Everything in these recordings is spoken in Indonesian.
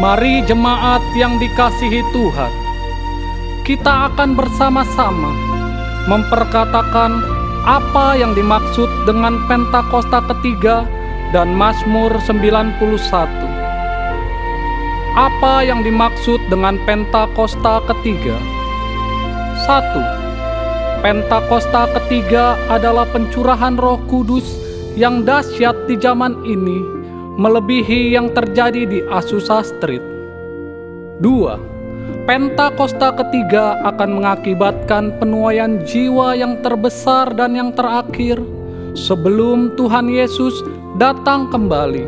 Mari jemaat yang dikasihi Tuhan, kita akan bersama-sama memperkatakan apa yang dimaksud dengan Pentakosta ketiga dan Mazmur 91. Apa yang dimaksud dengan Pentakosta ketiga? 1. Pentakosta ketiga adalah pencurahan Roh Kudus yang dahsyat di zaman ini, melebihi yang terjadi di Azusa Street. 2. Pentakosta ketiga akan mengakibatkan penuaian jiwa yang terbesar dan yang terakhir sebelum Tuhan Yesus datang kembali.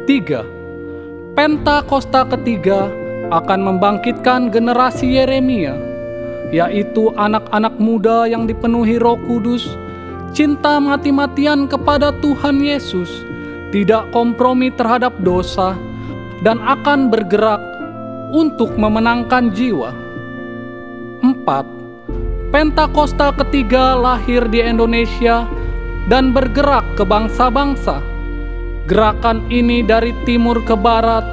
3. Pentakosta ketiga akan membangkitkan generasi Yeremia, yaitu anak-anak muda yang dipenuhi Roh Kudus, cinta mati-matian kepada Tuhan Yesus, tidak kompromi terhadap dosa, dan akan bergerak untuk memenangkan jiwa. 4. Pentakosta ketiga lahir di Indonesia dan bergerak ke bangsa-bangsa. Gerakan ini dari timur ke barat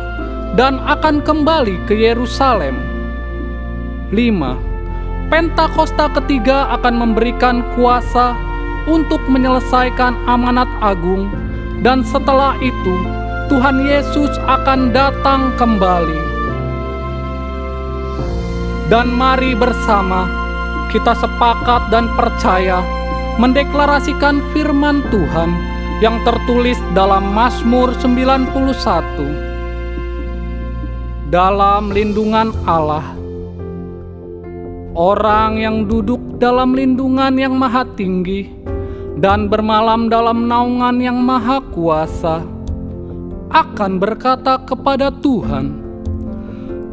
dan akan kembali ke Yerusalem. 5. Pentakosta ketiga akan memberikan kuasa untuk menyelesaikan amanat agung, dan setelah itu Tuhan Yesus akan datang kembali. Dan mari bersama kita sepakat dan percaya mendeklarasikan firman Tuhan yang tertulis dalam Mazmur 91. Dalam lindungan Allah, orang yang duduk dalam lindungan yang maha tinggi dan bermalam dalam naungan yang maha kuasa akan berkata kepada Tuhan,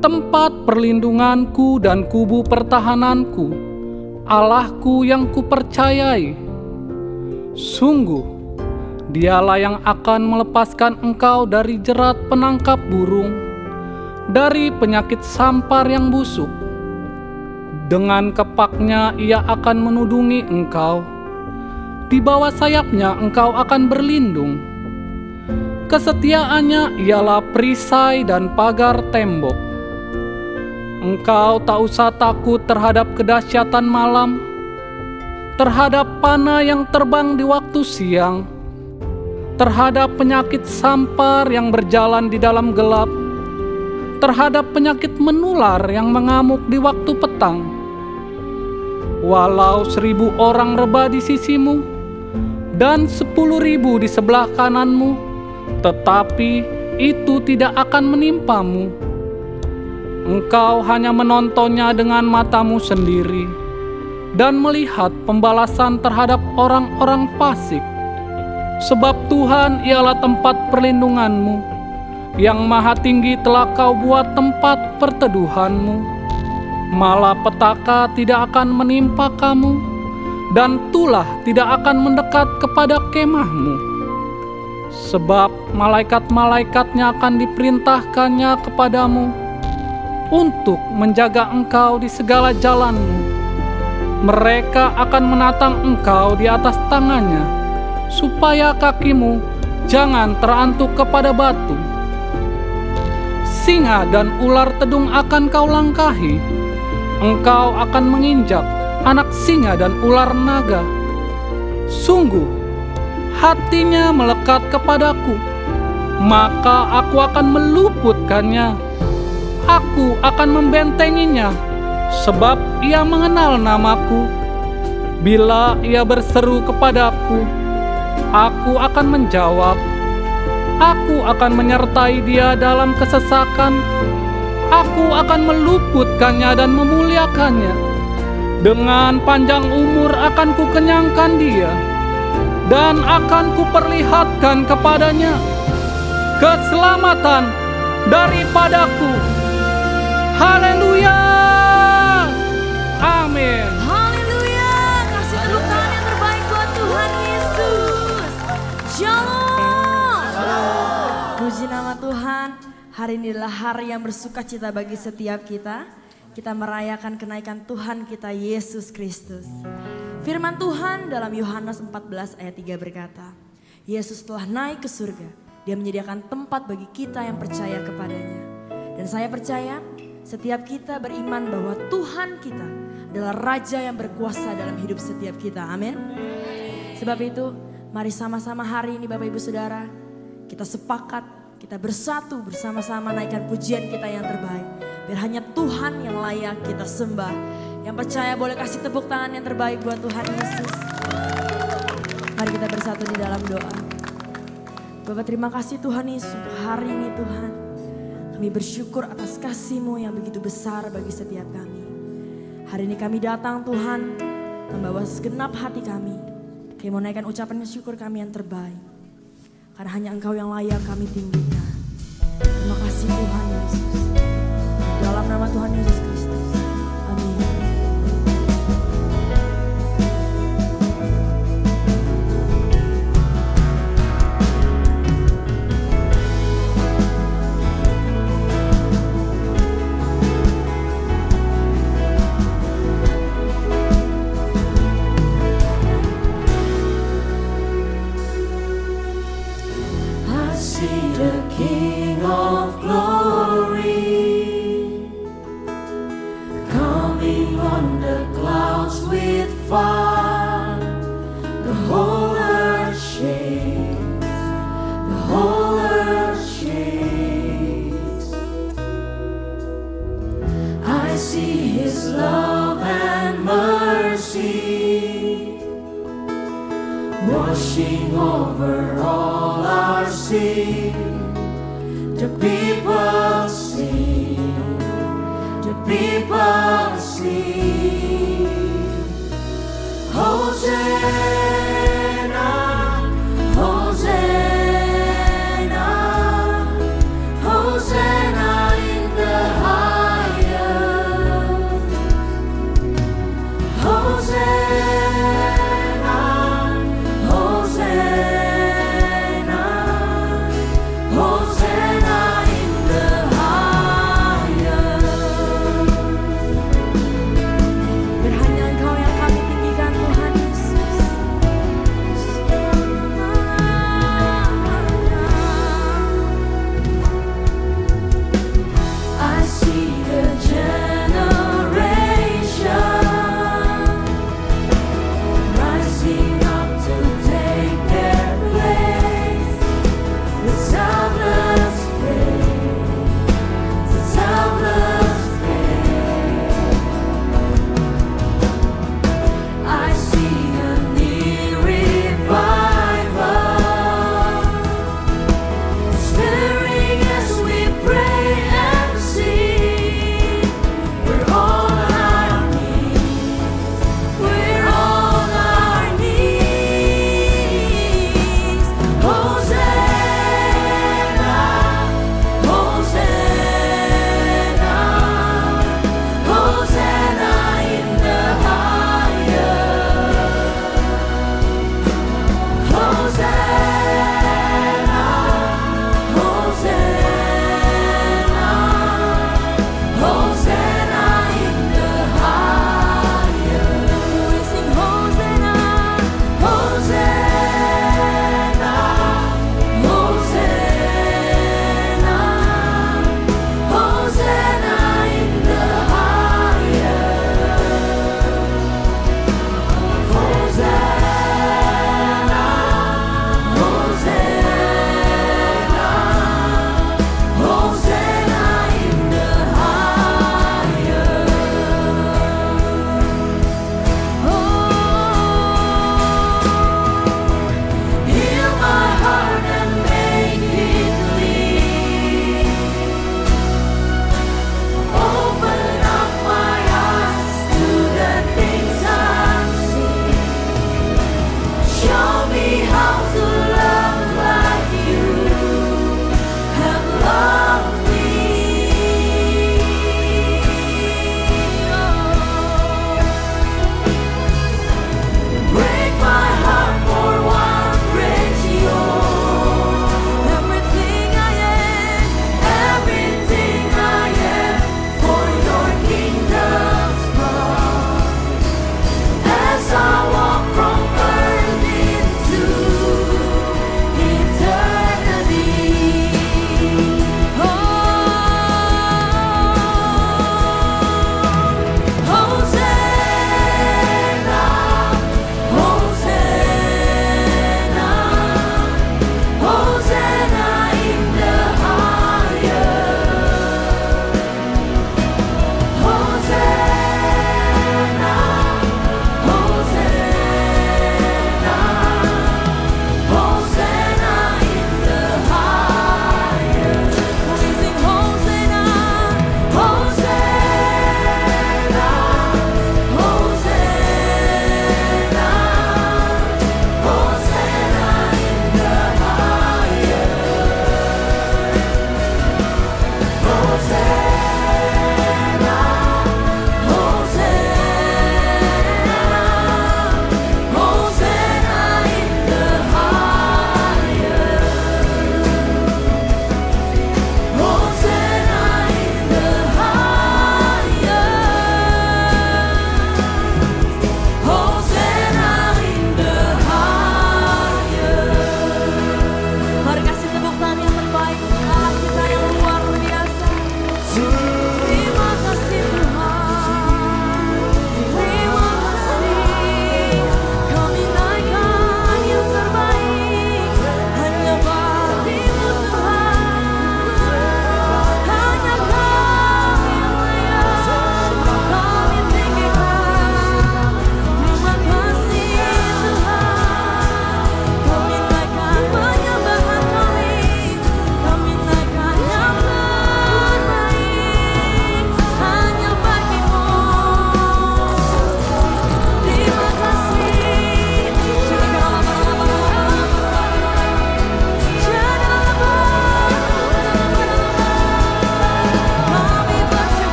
tempat perlindunganku dan kubu pertahananku, Allahku yang kupercayai. Sungguh, Dialah yang akan melepaskan engkau dari jerat penangkap burung, dari penyakit sampar yang busuk. Dengan kepaknya Ia akan menudungi engkau, di bawah sayapnya engkau akan berlindung. Kesetiaannya ialah perisai dan pagar tembok. Engkau tak usah takut terhadap kedahsyatan malam, terhadap panah yang terbang di waktu siang, terhadap penyakit sampar yang berjalan di dalam gelap, terhadap penyakit menular yang mengamuk di waktu petang. Walau 1.000 orang rebah di sisimu dan 10.000 di sebelah kananmu, tetapi itu tidak akan menimpamu. Engkau hanya menontonnya dengan matamu sendiri dan melihat pembalasan terhadap orang-orang fasik. Sebab Tuhan ialah tempat perlindunganmu, yang maha tinggi telah kau buat tempat perteduhanmu. Malapetaka tidak akan menimpa kamu, dan tulah tidak akan mendekat kepada kemahmu. Sebab malaikat-malaikatnya akan diperintahkannya kepadamu untuk menjaga engkau di segala jalanmu. Mereka akan menatang engkau di atas tangannya, supaya kakimu jangan terantuk kepada batu. Singa dan ular tedung akan kau langkahi. Engkau akan menginjak anak singa dan ular naga. Sungguh, hatinya melekat kepadaku, maka aku akan meluputkannya. Aku akan membentenginya, sebab ia mengenal namaku. Bila ia berseru kepadaku, aku akan menjawab. Aku akan menyertai dia dalam kesesakan. Aku akan meluputkannya dan memuliakannya. Dengan panjang umur akan kukenyangkan dia, dan akan kuperlihatkan kepadanya keselamatan daripadaku. Haleluya! Amin. Haleluya! Kasih tepuk tangan yang terbaik buat Tuhan Yesus. Shalom. Puji nama Tuhan. Hari ini adalah hari yang bersukacita bagi setiap kita. Kita merayakan kenaikan Tuhan kita Yesus Kristus. Firman Tuhan dalam Yohanes 14 ayat 3 berkata, Yesus telah naik ke surga Dia menyediakan tempat bagi kita yang percaya kepadanya. Dan saya percaya setiap kita beriman bahwa Tuhan kita adalah Raja yang berkuasa dalam hidup setiap kita. Amin. Sebab itu mari sama-sama hari ini Bapak Ibu Saudara, kita sepakat, kita bersatu bersama-sama naikkan pujian kita yang terbaik. Biar hanya Tuhan yang layak kita sembah. Yang percaya boleh kasih tepuk tangan yang terbaik buat Tuhan Yesus. Mari kita bersatu di dalam doa. Bapak terima kasih Tuhan Yesus untuk hari ini Tuhan. Kami bersyukur atas kasih-Mu yang begitu besar bagi setiap kami. Hari ini kami datang Tuhan, membawa segenap hati kami. Kami mau naikkan ucapan syukur kami yang terbaik. Karena hanya Engkau yang layak kami tinggikan. Terima kasih Tuhan Yesus. Dalam nama Tuhan Yesus Kristus. Amin. Washing over all our sin. The people sing, the people sing. Hosanna, Hosanna, Hosanna in the highest. Hosanna, Hosanna, Hosanna in the highest. Biar hanya Engkau yang kami tinggikan Tuhan Yesus.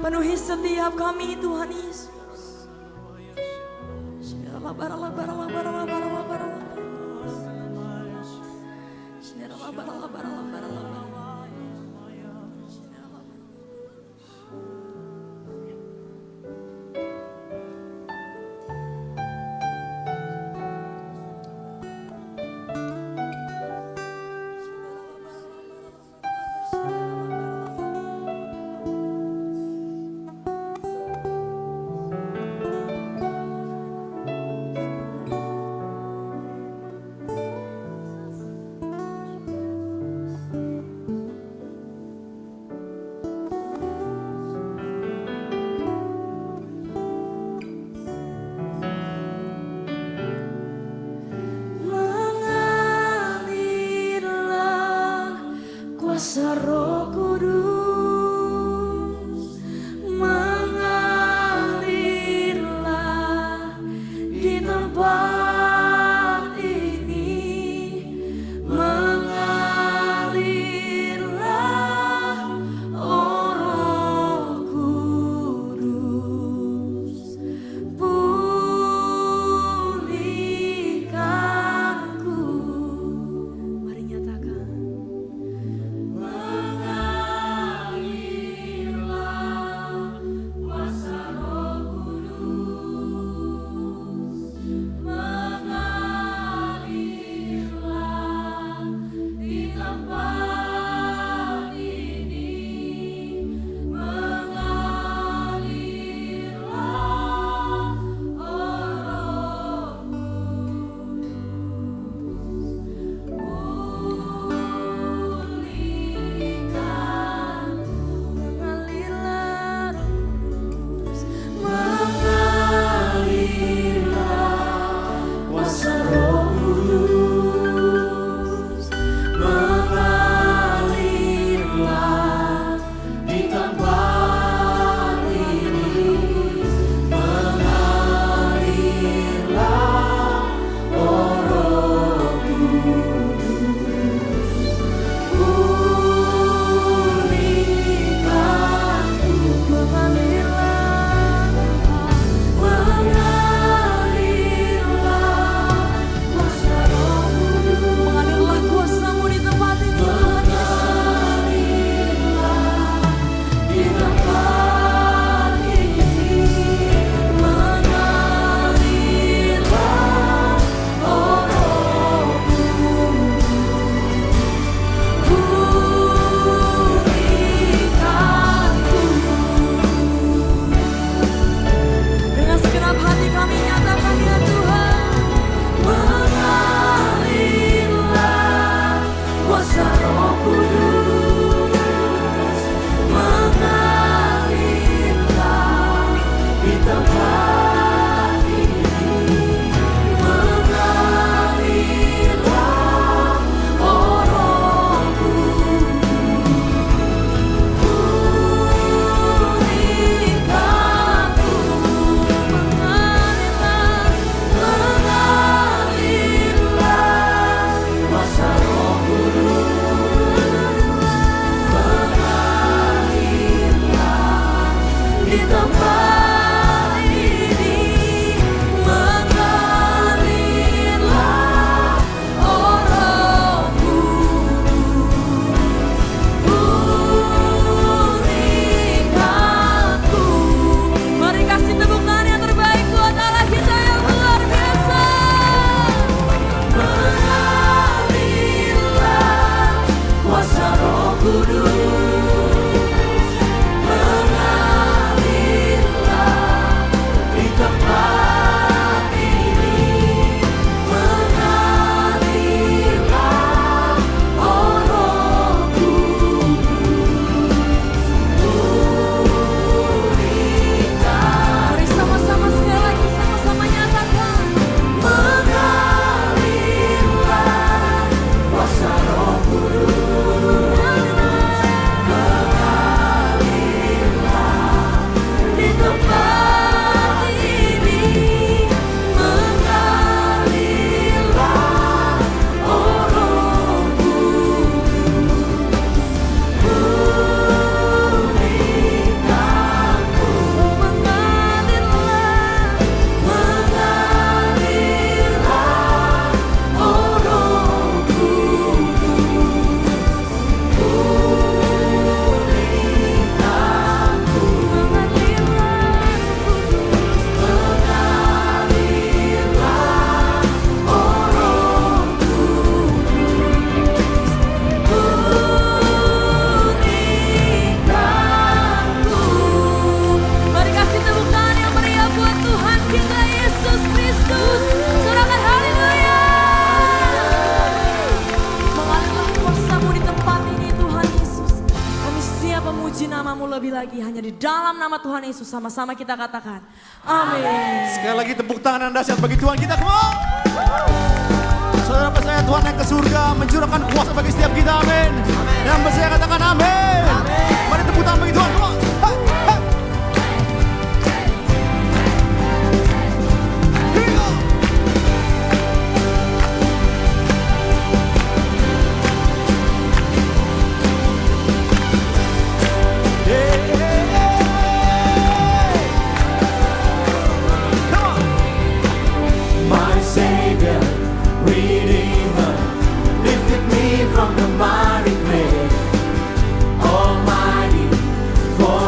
Penuhi setiap kami Tuhan Yesus. Mengalirlah kuasa Roh Kudus, mengalirlah di tempat ini, mengalirlah oh Roh Kudus, pulihkanku. Mari nyatakan. Mengalirlah kuasa Roh Kudus, mengalirlah di tempat ini, mengalirlah oh Roh mengalirlah kuasa Roh Kudus, mengalirlah di tempat ini, mengalirlah oh Roh pulihkanku. Mengalirlah kuasa-Mu di tempat ini Tuhan Yesus. Di tempat ini, mengalirlah oh Roh pulihkanku. Dengan segenap hati kami nyatakan ya Tuhan. Mengalirlah kuasa Roh Kudus, mengalirlah di tempat ini, mengalirlah oh Roh pulihkanku. Mengalirlah kuasa Roh Kudus, mengalirlah di tempat ini, mengalirlah oh Roh pulihkanku. Mari kasih tepuk tangan yang terbaik buat Allah kita yang luar biasa. Mengalirlah kuasa Roh Kudus, mengalirlah di dalam nama Tuhan Yesus sama-sama kita katakan. Amin. Sekali lagi tepuk tangan yang dahsyat bagi Tuhan kita. Come on. Saudara percaya Tuhan yang ke surga mencurahkan kuasa bagi setiap kita. Amin. Yang percaya katakan amin. Mari tepuk tangan bagi Tuhan. Come on. Hey, hey. Here we go. Hey, hey, hey. Come on. My Savior, Redeemer, lifted me from the miry grave. Almighty, for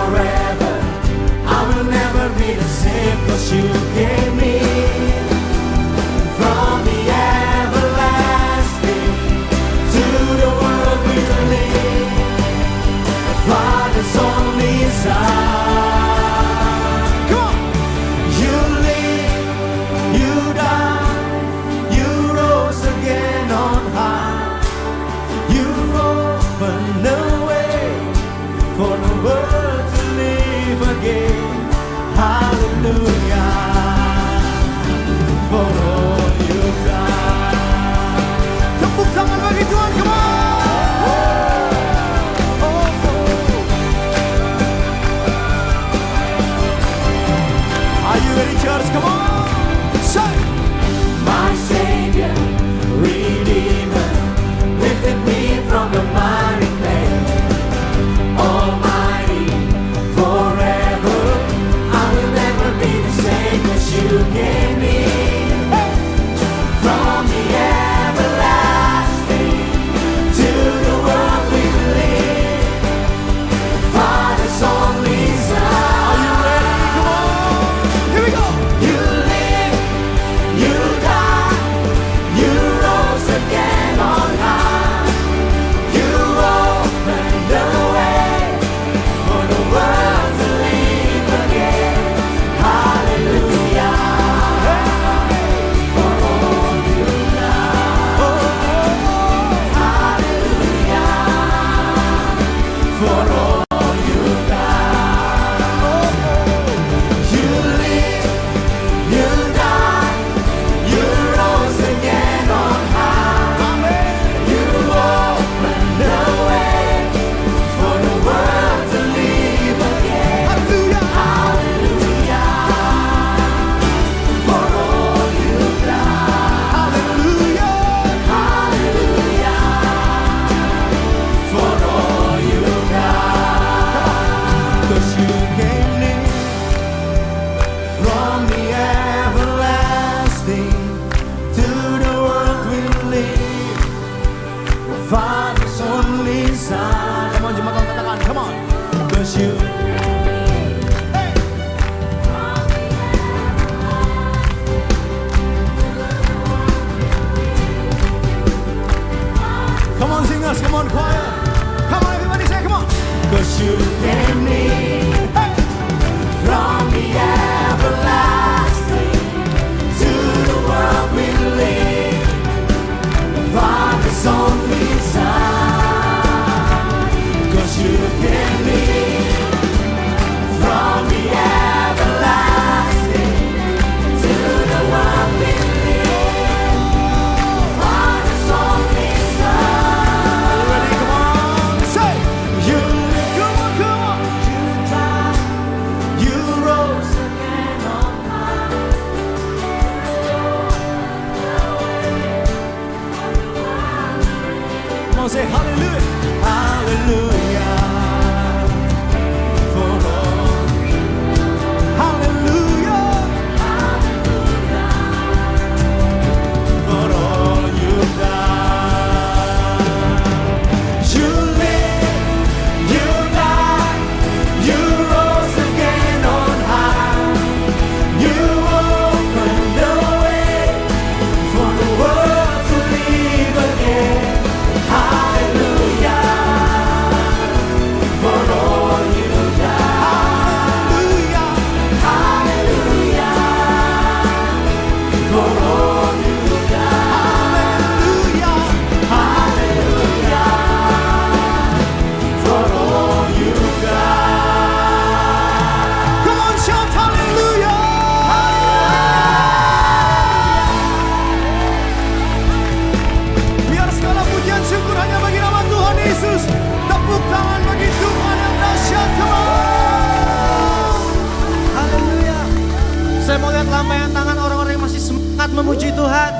Saya mau lihat lambaian tangan orang-orang yang masih semangat memuji Tuhan.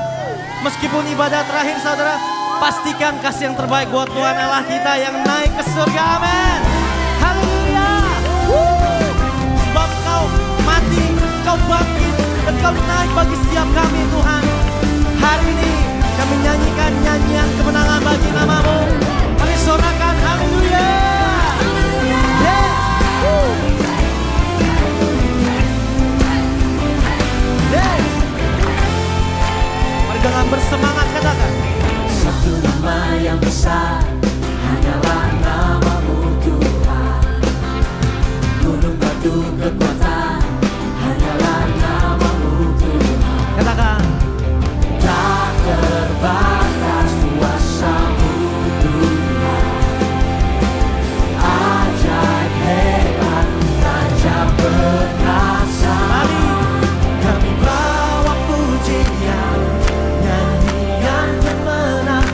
Meskipun ibadah terakhir saudara, pastikan kasih yang terbaik buat Tuhan Allah kita yang naik ke surga. Amin. Haleluya. Sebab kau mati, kau bangkit, dan kau naik bagi setiap kami Tuhan. Hari ini kami nyanyikan nyanyian kemenangan bagi nama-Mu. Kami sorakan haleluya. Yes. Yes. Mari dengan bersemangat katakan. Satu nama yang besar, hanyalah nama-Mu Tuhan. Gunung batu kekuatan, hanyalah nama-Mu Tuhan. Katakan. Tak terbatas kuasa-Mu Tuhan. Ajaib hebat, Raja perkasa. Mari Kami bawa pujian, nyanyian kemenangan.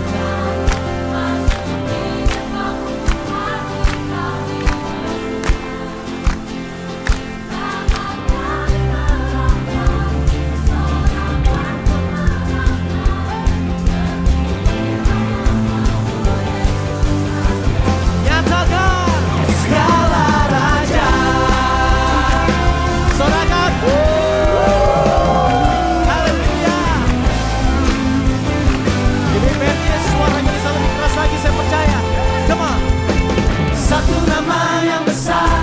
nyatakan. Segala raja, Sorakan. Haleluya. Ini bandnya suaranya bisa lebih keras lagi, saya percaya. Come on. satu nama yang besar,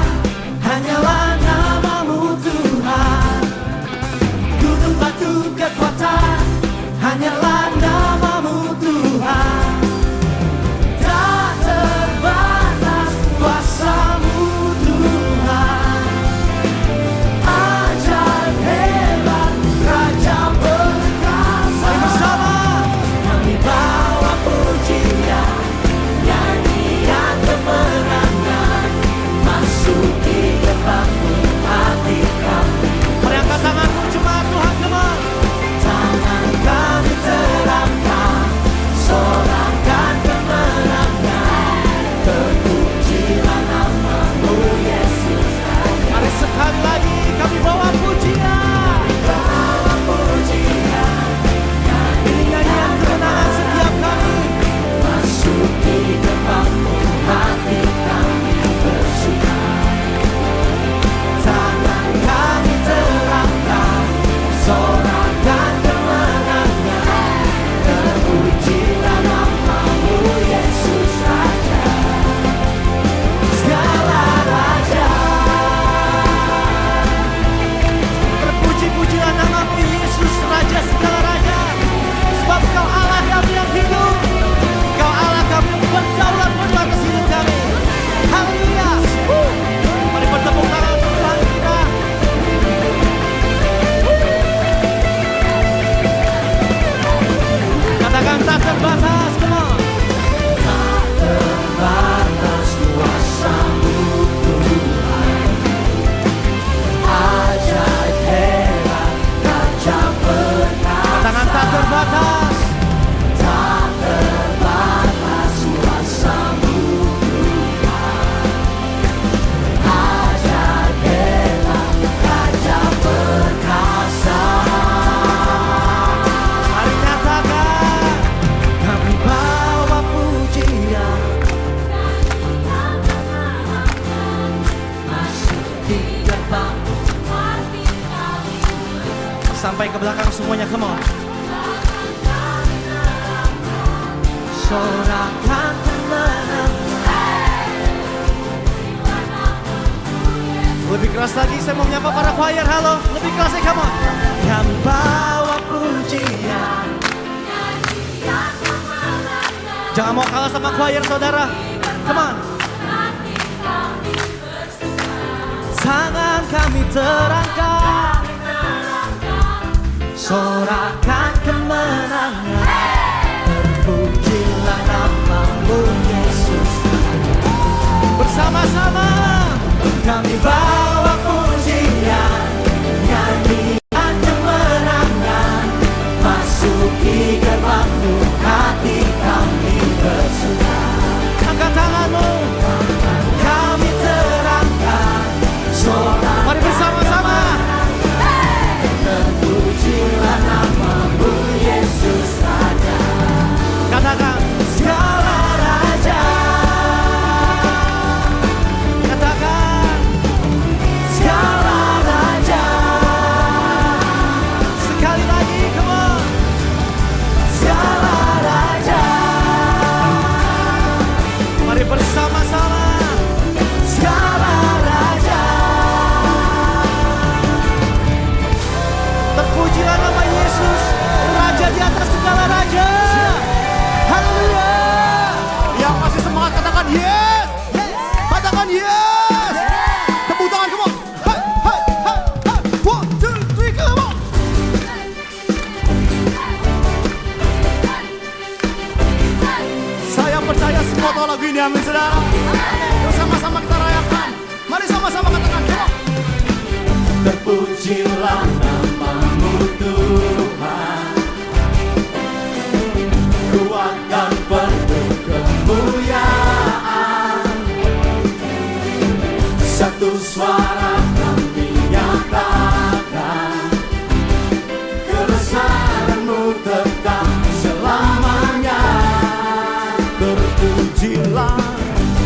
hanyalah nama-Mu Tuhan. Gunung batu kekuatan, hanyalah nama-Mu Tuhan. Tak terbatas kuasa-Mu Tuhan. Ajaib hebat, Raja perkasa. Mari bersama. Kami bawa pujian, nyanyian kemenangan, masuk di gerbang-Mu hati kami. Mari angkat tanganmu jemaat Tuhan, come on. Tangan kami terangkat, sorakan kemenangan, terpujilah nama-Mu Yesus. Mari sekali lagi kami bawa pujian. Bawa pujian, Ini nyanyian kemenangan setiap kami. masuk di gerbang-Mu hati kami bersuka. Tangan kami terangkat, sorakan kemenangan, terpujilah nama-Mu Yesus Raja. Segala raja, Terpuji-pujilah nama-Mu Yesus, Raja segala raja. Sebab Kau Allah kami yang hidup. Kau Allah kami yang berdaulat penuh atas hidup kami. Haleluya. Mari bertepuk tangan untuk Tuhan kita. Katakan tak terbatas, come on. tak terbatas kuasa-Mu Tuhan. Ajaib hebat, Raja perkasa. Katakan tak terbatas. Tak terbatas kuasa-Mu Tuhan. Ajaib hebat, Raja perkasa. Mari nyatakan. Kami bawa pujian, masuk di gerbang. Sampai ke belakang semuanya, come on. Sorakan kemenangan. Lebih keras lagi, saya mau menyapa para choir, halo. Lebih keras lagi, come on. Kami bawa pujian, Jangan mau kalah sama choir, saudara. Come on. tangan kami terangkat, sorakan kemenangan, terpujilah nama-Mu Yesus. Bersama-sama Kami bawa pujian, nyanyian kemenangan, masuki gerbang-Mu, hati kami bersuka. angkat tanganmu. Kami terangkat, sorakan. Mari bersama-sama. Terpujilah nama-Mu Tuhan, kuat dan penuh kemuliaan. Satu suara kami nyatakan, kebesaran-Mu tetap selamanya. Terpujilah,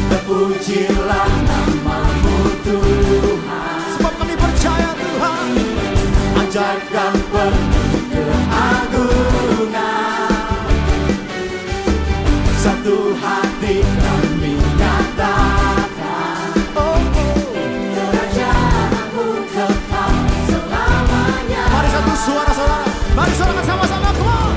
Terpujilah nama-Mu Tuhan, sebab kami percaya Tuhan. ajaib dan penuh keagungan. Satu hati kami nyatakan, kerajaan-Mu tetap selamanya. Mari satu suara saudara, mari sorakan sama-sama, come on.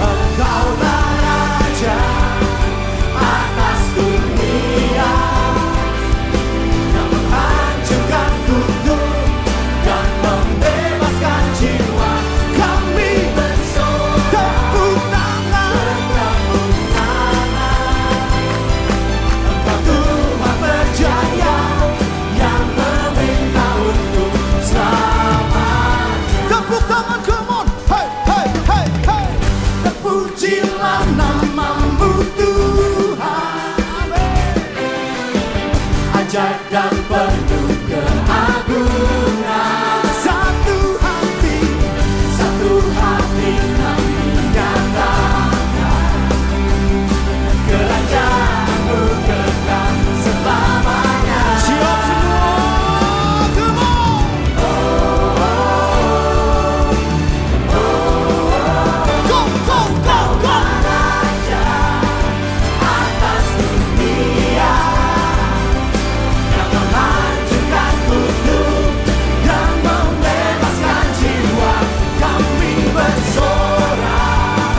Engkaulah Raja atas dunia, yang menghancurkan kutub dan membebaskan jiwa. Kami bersorak, Tepuk tangan. bertepuk tangan. Engkau Tuhan berjaya, yang meminta untuk selamat. Tepuk tangan, come on. Hey, hey, hey, hey. Terpujilah nama-Mu Tuhan, ajaib dan penuh keagungan. Satu hati, Satu hati kami nyatakan, kerajaan-Mu kekal selamanya. siap semua, come on. Go, go, go, go. Raja atas dunia, yang menghancurkan kutub dan membebaskan jiwa. Kami bersorak,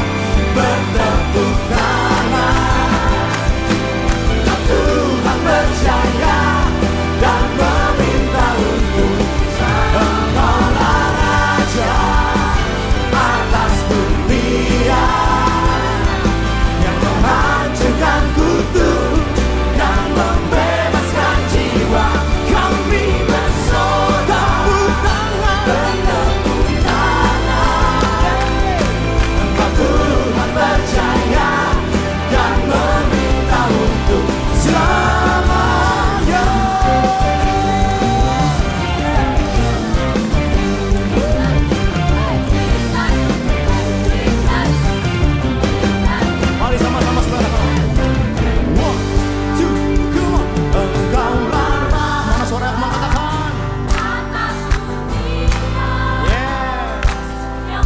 bertepuk tangan. Engkau Tuhan berjaya dan meminta untuk Engkaulah Raja atas dunia, yang menghancurkan kutub dan membebaskan jiwa. Kami bersorak, bertepuk tangan. Engkau Tuhan berjaya dan meminta untuk selamanya. Mari sama-sama saudara, come on. One, two, come on. Engkaulah Mana suara yang mengatakan? Yeah.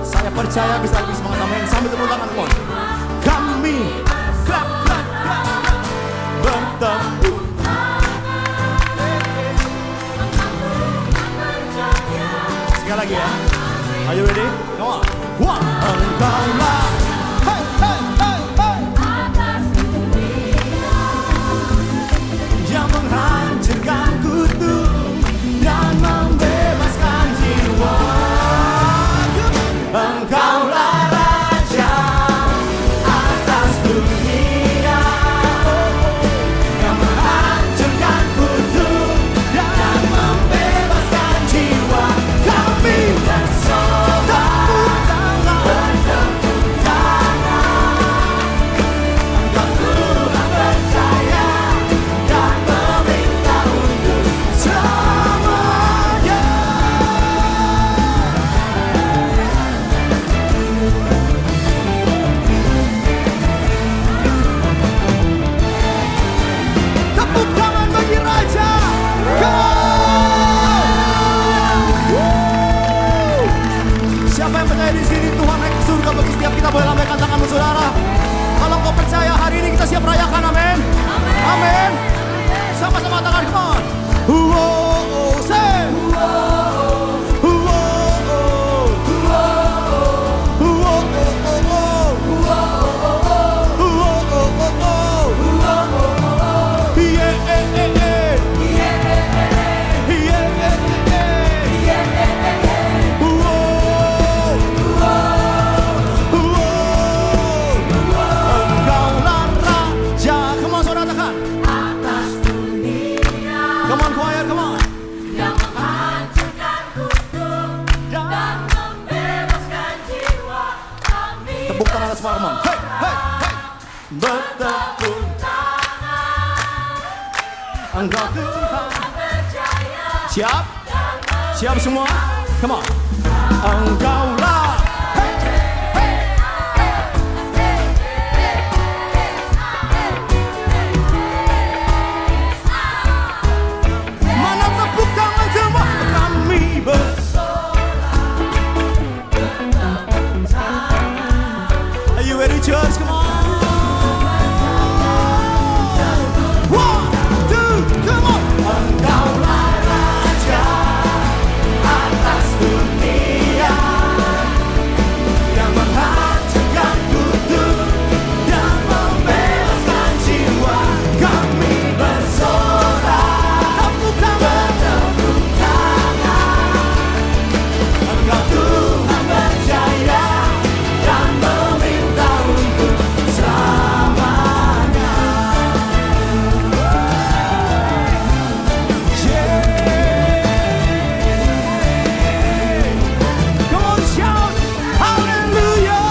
Saya percaya bisa lebih semangat, amin. Sambil tepuk tangan, come on. Kami clap, clap, clap, clap. Bertepuk. Sekali lagi ya. Are you ready? Come on. One. Engkaulah. Hey, hey, hey, hey. yang menghancurkan kutub dan membebaskan jiwa. Engkaulah Raja atas dunia, yang menghancurkan kutub dan membebaskan jiwa. Kami bersorak, bertepuk Engkau Tuhan. Siap? Siap semua? Come on. Engkaulah. Mana tepuk tangan semua? Kami Are you ready, church? Come on. One, two, come on. Engkaulah Raja atas dunia yang menghancurkan kutub dan membebaskan jiwa. Kami bersorak, tepuk tangan. Engkau Tuhan berjaya dan meminta untuk selamanya. Come on, shout hallelujah.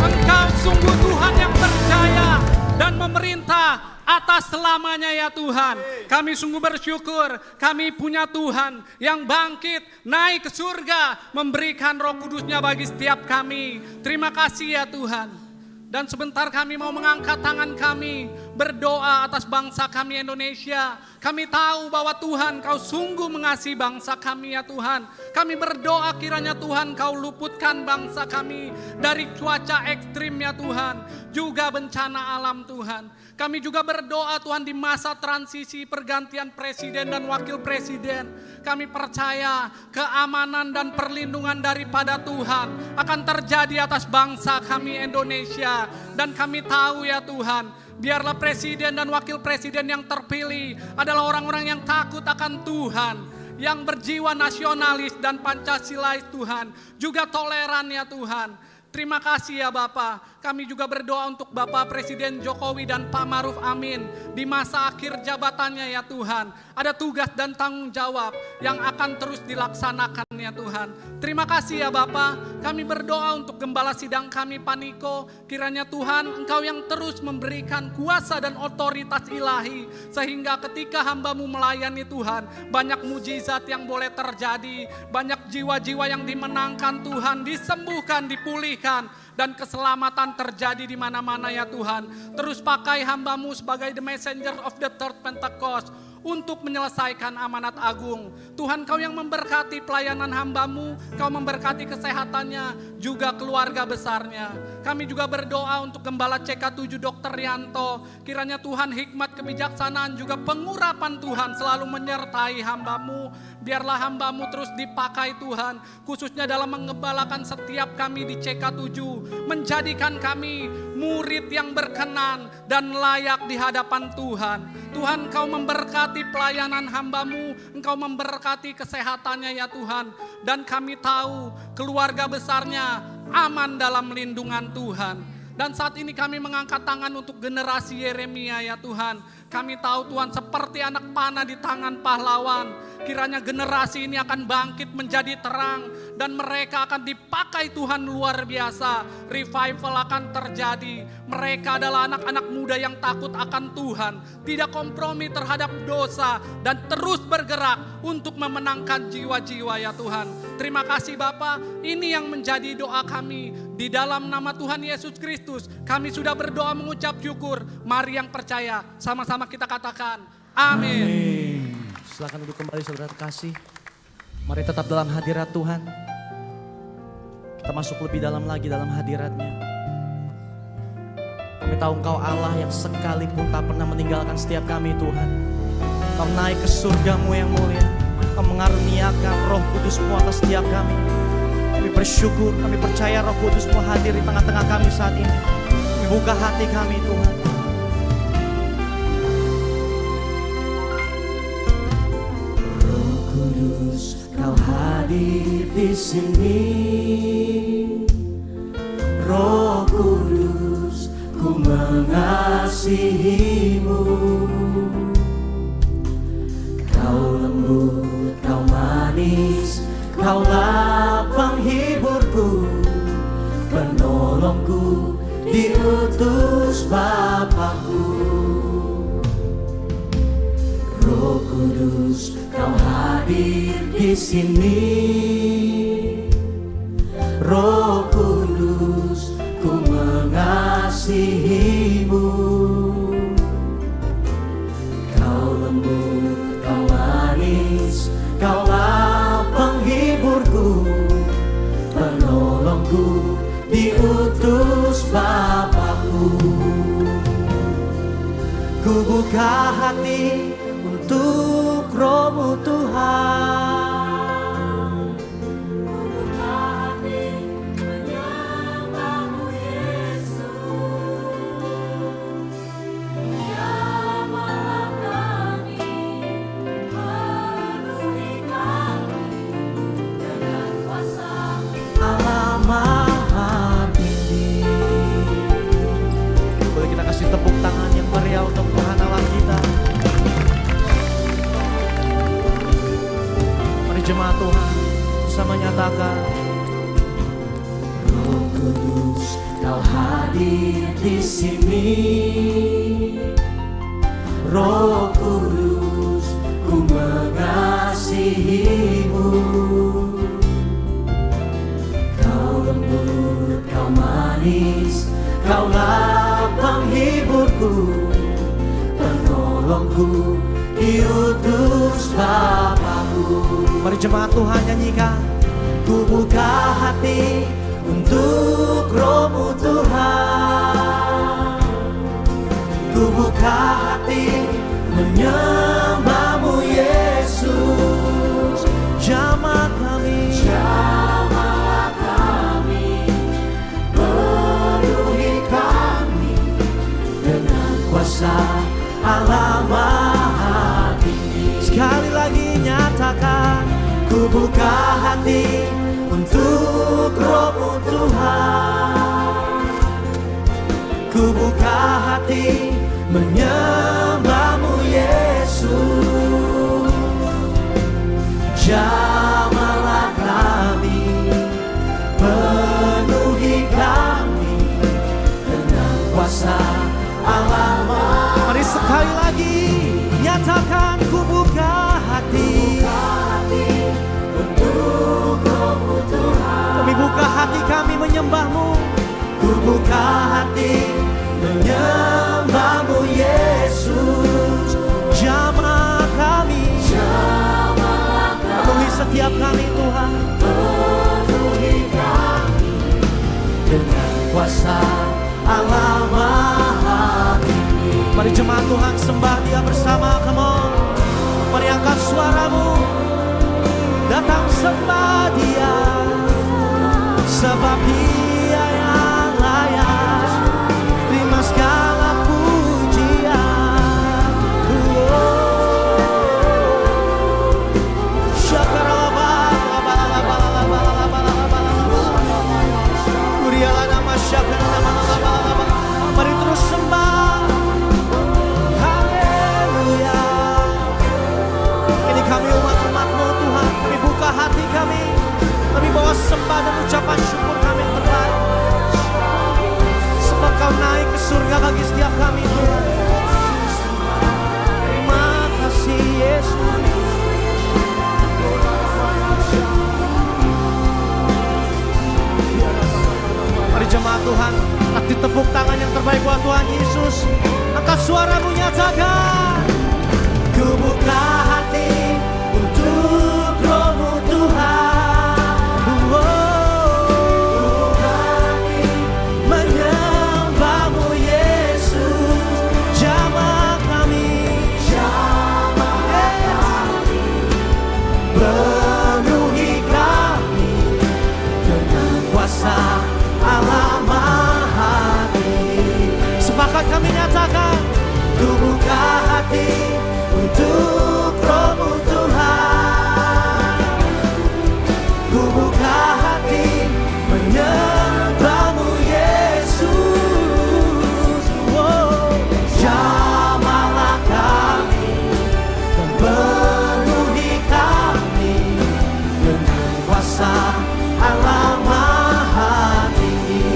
Engkau sungguh Tuhan yang berjaya dan memerintah atas selamanya ya Tuhan. Kami sungguh bersyukur kami punya Tuhan yang bangkit naik ke surga memberikan Roh Kudus-Nya bagi setiap kami. Terima kasih ya Tuhan. Dan sebentar kami mau mengangkat tangan kami berdoa atas bangsa kami Indonesia. Kami tahu bahwa Tuhan Kau sungguh mengasihi bangsa kami ya Tuhan. Kami berdoa kiranya Tuhan Kau luputkan bangsa kami dari cuaca ekstrim ya Tuhan. Juga bencana alam Tuhan. Kami juga berdoa Tuhan di masa transisi pergantian presiden dan wakil presiden. Kami percaya keamanan dan perlindungan daripada Tuhan akan terjadi atas bangsa kami Indonesia. Dan kami tahu ya Tuhan, biarlah presiden dan wakil presiden yang terpilih adalah orang-orang yang takut akan Tuhan, yang berjiwa nasionalis dan Pancasilais Tuhan, juga toleran ya Tuhan. Terima kasih ya Bapak. Kami juga berdoa untuk Bapak Presiden Jokowi dan Pak Maruf Amin di masa akhir jabatannya ya Tuhan. Ada tugas dan tanggung jawab yang akan terus dilaksanakan ya Tuhan. Terima kasih ya Bapak. Kami berdoa untuk gembala sidang kami Pak Niko. Kiranya Tuhan Engkau yang terus memberikan kuasa dan otoritas ilahi. Sehingga ketika hamba-Mu melayani Tuhan, banyak mujizat yang boleh terjadi. Banyak jiwa-jiwa yang dimenangkan Tuhan, disembuhkan, dipulihkan. Dan keselamatan terjadi di mana-mana ya Tuhan. Terus pakai hamba-Mu sebagai the messenger of the third Pentecost untuk menyelesaikan amanat agung. Tuhan Kau yang memberkati pelayanan hamba-Mu, Kau memberkati kesehatannya, juga keluarga besarnya. Kami juga berdoa untuk Gembala CK7 Dr. Rianto. Kiranya Tuhan hikmat kebijaksanaan juga pengurapan Tuhan selalu menyertai hamba-Mu. Biarlah hamba-Mu terus dipakai Tuhan, khususnya dalam mengembalakan setiap kami di CK7. Menjadikan kami murid yang berkenan dan layak di hadapan Tuhan. Tuhan Kau memberkati pelayanan hamba-Mu, Engkau memberkati kesehatannya ya Tuhan. Dan kami tahu keluarga besarnya aman dalam lindungan Tuhan. Dan saat ini kami mengangkat tangan untuk generasi Yeremia ya Tuhan. Kami tahu Tuhan seperti anak panah di tangan pahlawan. Kiranya generasi ini akan bangkit menjadi terang. Dan mereka akan dipakai Tuhan luar biasa. Revival akan terjadi. Mereka adalah anak-anak muda yang takut akan Tuhan. Tidak kompromi terhadap dosa. Dan terus bergerak untuk memenangkan jiwa-jiwa ya Tuhan. Terima kasih Bapa. Ini yang menjadi doa kami. Di dalam nama Tuhan Yesus Kristus. Kami sudah berdoa mengucap syukur. Mari yang percaya sama-sama kita katakan amin. Silakan duduk kembali saudara terkasih. Mari tetap dalam hadirat Tuhan. Kita masuk lebih dalam lagi dalam hadirat-Nya. Kami tahu Engkau Allah yang sekalipun tak pernah meninggalkan setiap kami Tuhan. Engkau naik ke surga-Mu yang mulia. Engkau mengaruniakan Roh Kudus-Mu atas setiap kami. Kami bersyukur, kami percaya Roh Kudus-Mu hadir di tengah-tengah kami saat ini. Kami buka hati kami Tuhan. Kudus, Kau hadir di sini. Roh Kudus, ku mengasihi-Mu. Kau lembut, Kau manis, Kaulah penghiburku, penolong penolongku diutus Bapakku. Roh Kudus, Kau hadir di sini. Roh Kudus, ku mengasihimu. Kau lembut, Kau manis, Kaulah penghiburku, penolongku diutus Bapakku. Ku buka hati untuk Roh-Mu Tuhan. Tepuk tangan yang meriah untuk Tuhan Allah kita. Mari jemaat Tuhan bisa menyatakan, Roh Kudus, Kau hadir di sini. Roh Kudus, ku mengasihimu. Kau lembut, Kau manis, Kaulah penghiburku, penolongku diutus Bapakku. mari jemaat Tuhan nyanyikan. Ku buka hati untuk Roh-Mu Tuhan. Ku buka hati menyembah-Mu Yesus. Jamah kami, Jamahlah kami, penuhi kami dengan kuasa Allah Maha Tinggi. sekali lagi nyatakan. Ku buka hati untuk Roh-Mu Tuhan. Ku buka hati menyembah-Mu Yesus. Jamahlah kami, penuhi kami dengan kuasa Allah Maha. Mari sekali lagi nyatakan. Ku buka hati, Untuk Roh-Mu Tuhan. kami buka hati kami menyembah-Mu. Ku buka hati menyembah-Mu Yesus. Jamah kami, Jamahlah penuhi setiap kami Tuhan. penuhi kami dengan kuasa Allah Maha Tinggi. Mari jemaat Tuhan sembah Dia bersama. Come on. Mari angkat suaramu, datang sembah Dia, sebab Dia yang layak terima segala pujian. Mari terus sembah. Haleluya. Ini kami umat-umat-Mu Tuhan. Kami buka hati kami. Kami bawa sembah dan ucapan syukur kami yang terbaik. Sebab Kau naik ke surga bagi setiap kami Tuhan. Terima kasih Yesus. Mari jemaat Tuhan, kasih tepuk tangan yang terbaik buat Tuhan Yesus. Angkat suaramu nyatakan. Ku buka hati untuk Roh-Mu Tuhan. Menyembah-Mu Yesus. Jamah kami, Jamahlah kami, penuhi kami dengan kuasa Allah Maha Tinggi. sepakat kami nyatakan. Ku buka hati untuk Roh-Mu Tuhan. Ku buka hati menyembah-Mu Yesus. Jamahlah kami dan penuhi kami dengan kuasa Allah Maha Tinggi.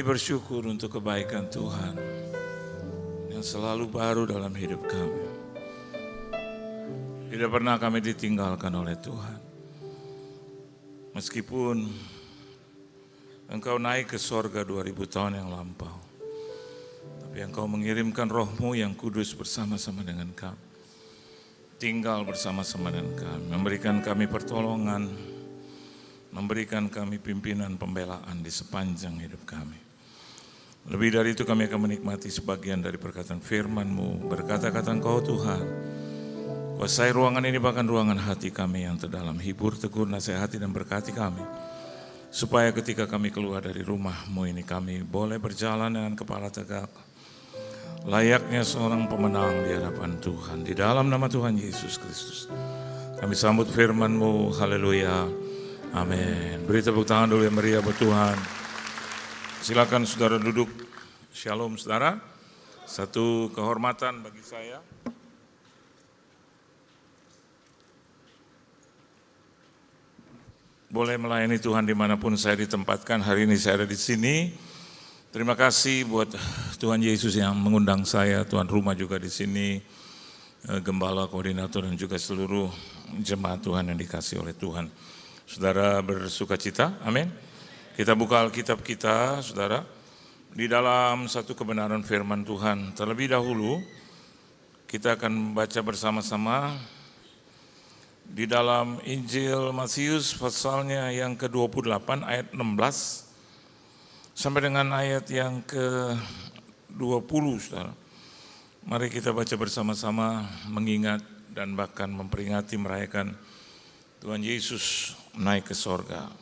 Kami bersyukur untuk kebaikan Tuhan yang selalu baru dalam hidup kami. Tidak pernah kami ditinggalkan oleh Tuhan. Meskipun Engkau naik ke sorga 2000 tahun yang lampau, tapi Engkau mengirimkan Roh-Mu yang kudus bersama-sama dengan kami. Tinggal bersama-sama dengan kami, memberikan kami pertolongan, memberikan kami pimpinan pembelaan di sepanjang hidup kami. Lebih dari itu kami akan menikmati sebagian dari perkataan firman-Mu, berkata-kata Engkau Tuhan. Kuasai ruangan ini bahkan ruangan hati kami yang terdalam, hibur, tegur, nasihati dan berkati kami. Supaya ketika kami keluar dari rumah-Mu ini kami boleh berjalan dengan kepala tegak. Layaknya seorang pemenang di hadapan Tuhan. Di dalam nama Tuhan Yesus Kristus. Kami sambut firman-Mu, haleluya. Amin. Beri tepuk tangan dulu yang meriah buat Tuhan. Silakan saudara duduk. Shalom saudara. Satu kehormatan bagi saya. Boleh melayani Tuhan dimanapun saya ditempatkan. Hari ini saya ada di sini. Terima kasih buat Tuhan Yesus yang mengundang saya. Tuan rumah juga di sini. Gembala, koordinator dan juga seluruh jemaat Tuhan yang dikasih oleh Tuhan. Saudara bersuka cita, amin. Kita buka Alkitab kita, saudara. Di dalam satu kebenaran firman Tuhan. Terlebih dahulu, kita akan membaca bersama-sama di dalam Injil Matius pasalnya yang ke-28 ayat 16 sampai dengan ayat yang ke-20, saudara. Mari kita baca bersama-sama, mengingat dan bahkan memperingati merayakan Tuhan Yesus naik ke sorga.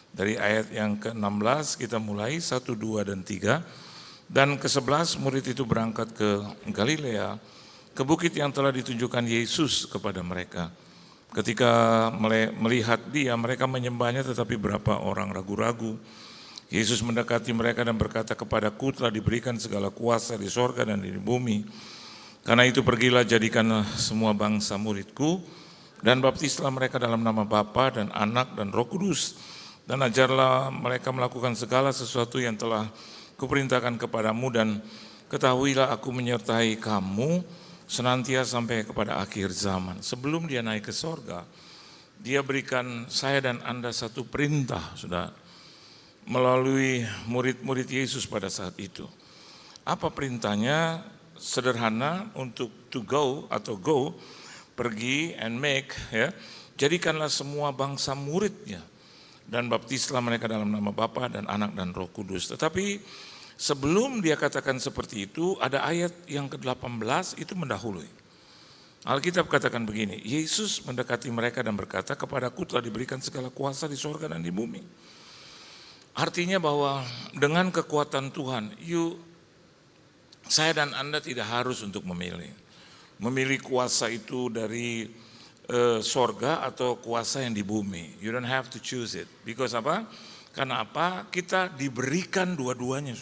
Dari ayat yang ke-16 kita mulai 1, 2, dan 3. Dan ke-11 murid itu berangkat ke Galilea, ke bukit yang telah ditunjukkan Yesus kepada mereka. Ketika melihat dia, mereka menyembahnya, tetapi beberapa orang ragu-ragu. Yesus mendekati mereka dan berkata, kepadaku telah diberikan segala kuasa di sorga dan di bumi. Karena itu pergilah, jadikanlah semua bangsa muridku, dan baptislah mereka dalam nama Bapa dan Anak dan Roh Kudus. Dan ajarlah mereka melakukan segala sesuatu yang telah kuperintahkan kepadamu, dan ketahuilah aku menyertai kamu senantiasa sampai kepada akhir zaman. Sebelum dia naik ke sorga, dia berikan saya dan Anda satu perintah, sudah melalui murid-murid Yesus pada saat itu. Apa perintahnya? Sederhana, untuk to go atau go, pergi and make, ya. Jadikanlah semua bangsa muridnya dan baptislah mereka dalam nama Bapa dan Anak dan Roh Kudus. Tetapi sebelum dia katakan seperti itu, ada ayat yang ke-18 itu mendahului. Alkitab katakan begini, Yesus mendekati mereka dan berkata, kepadaku telah diberikan segala kuasa di sorga dan di bumi. Artinya bahwa dengan kekuatan Tuhan, saya dan Anda tidak harus untuk memilih. Memilih kuasa itu dari sorga atau kuasa yang di bumi. You don't have to choose it. Because apa? Karena apa? Kita diberikan dua-duanya.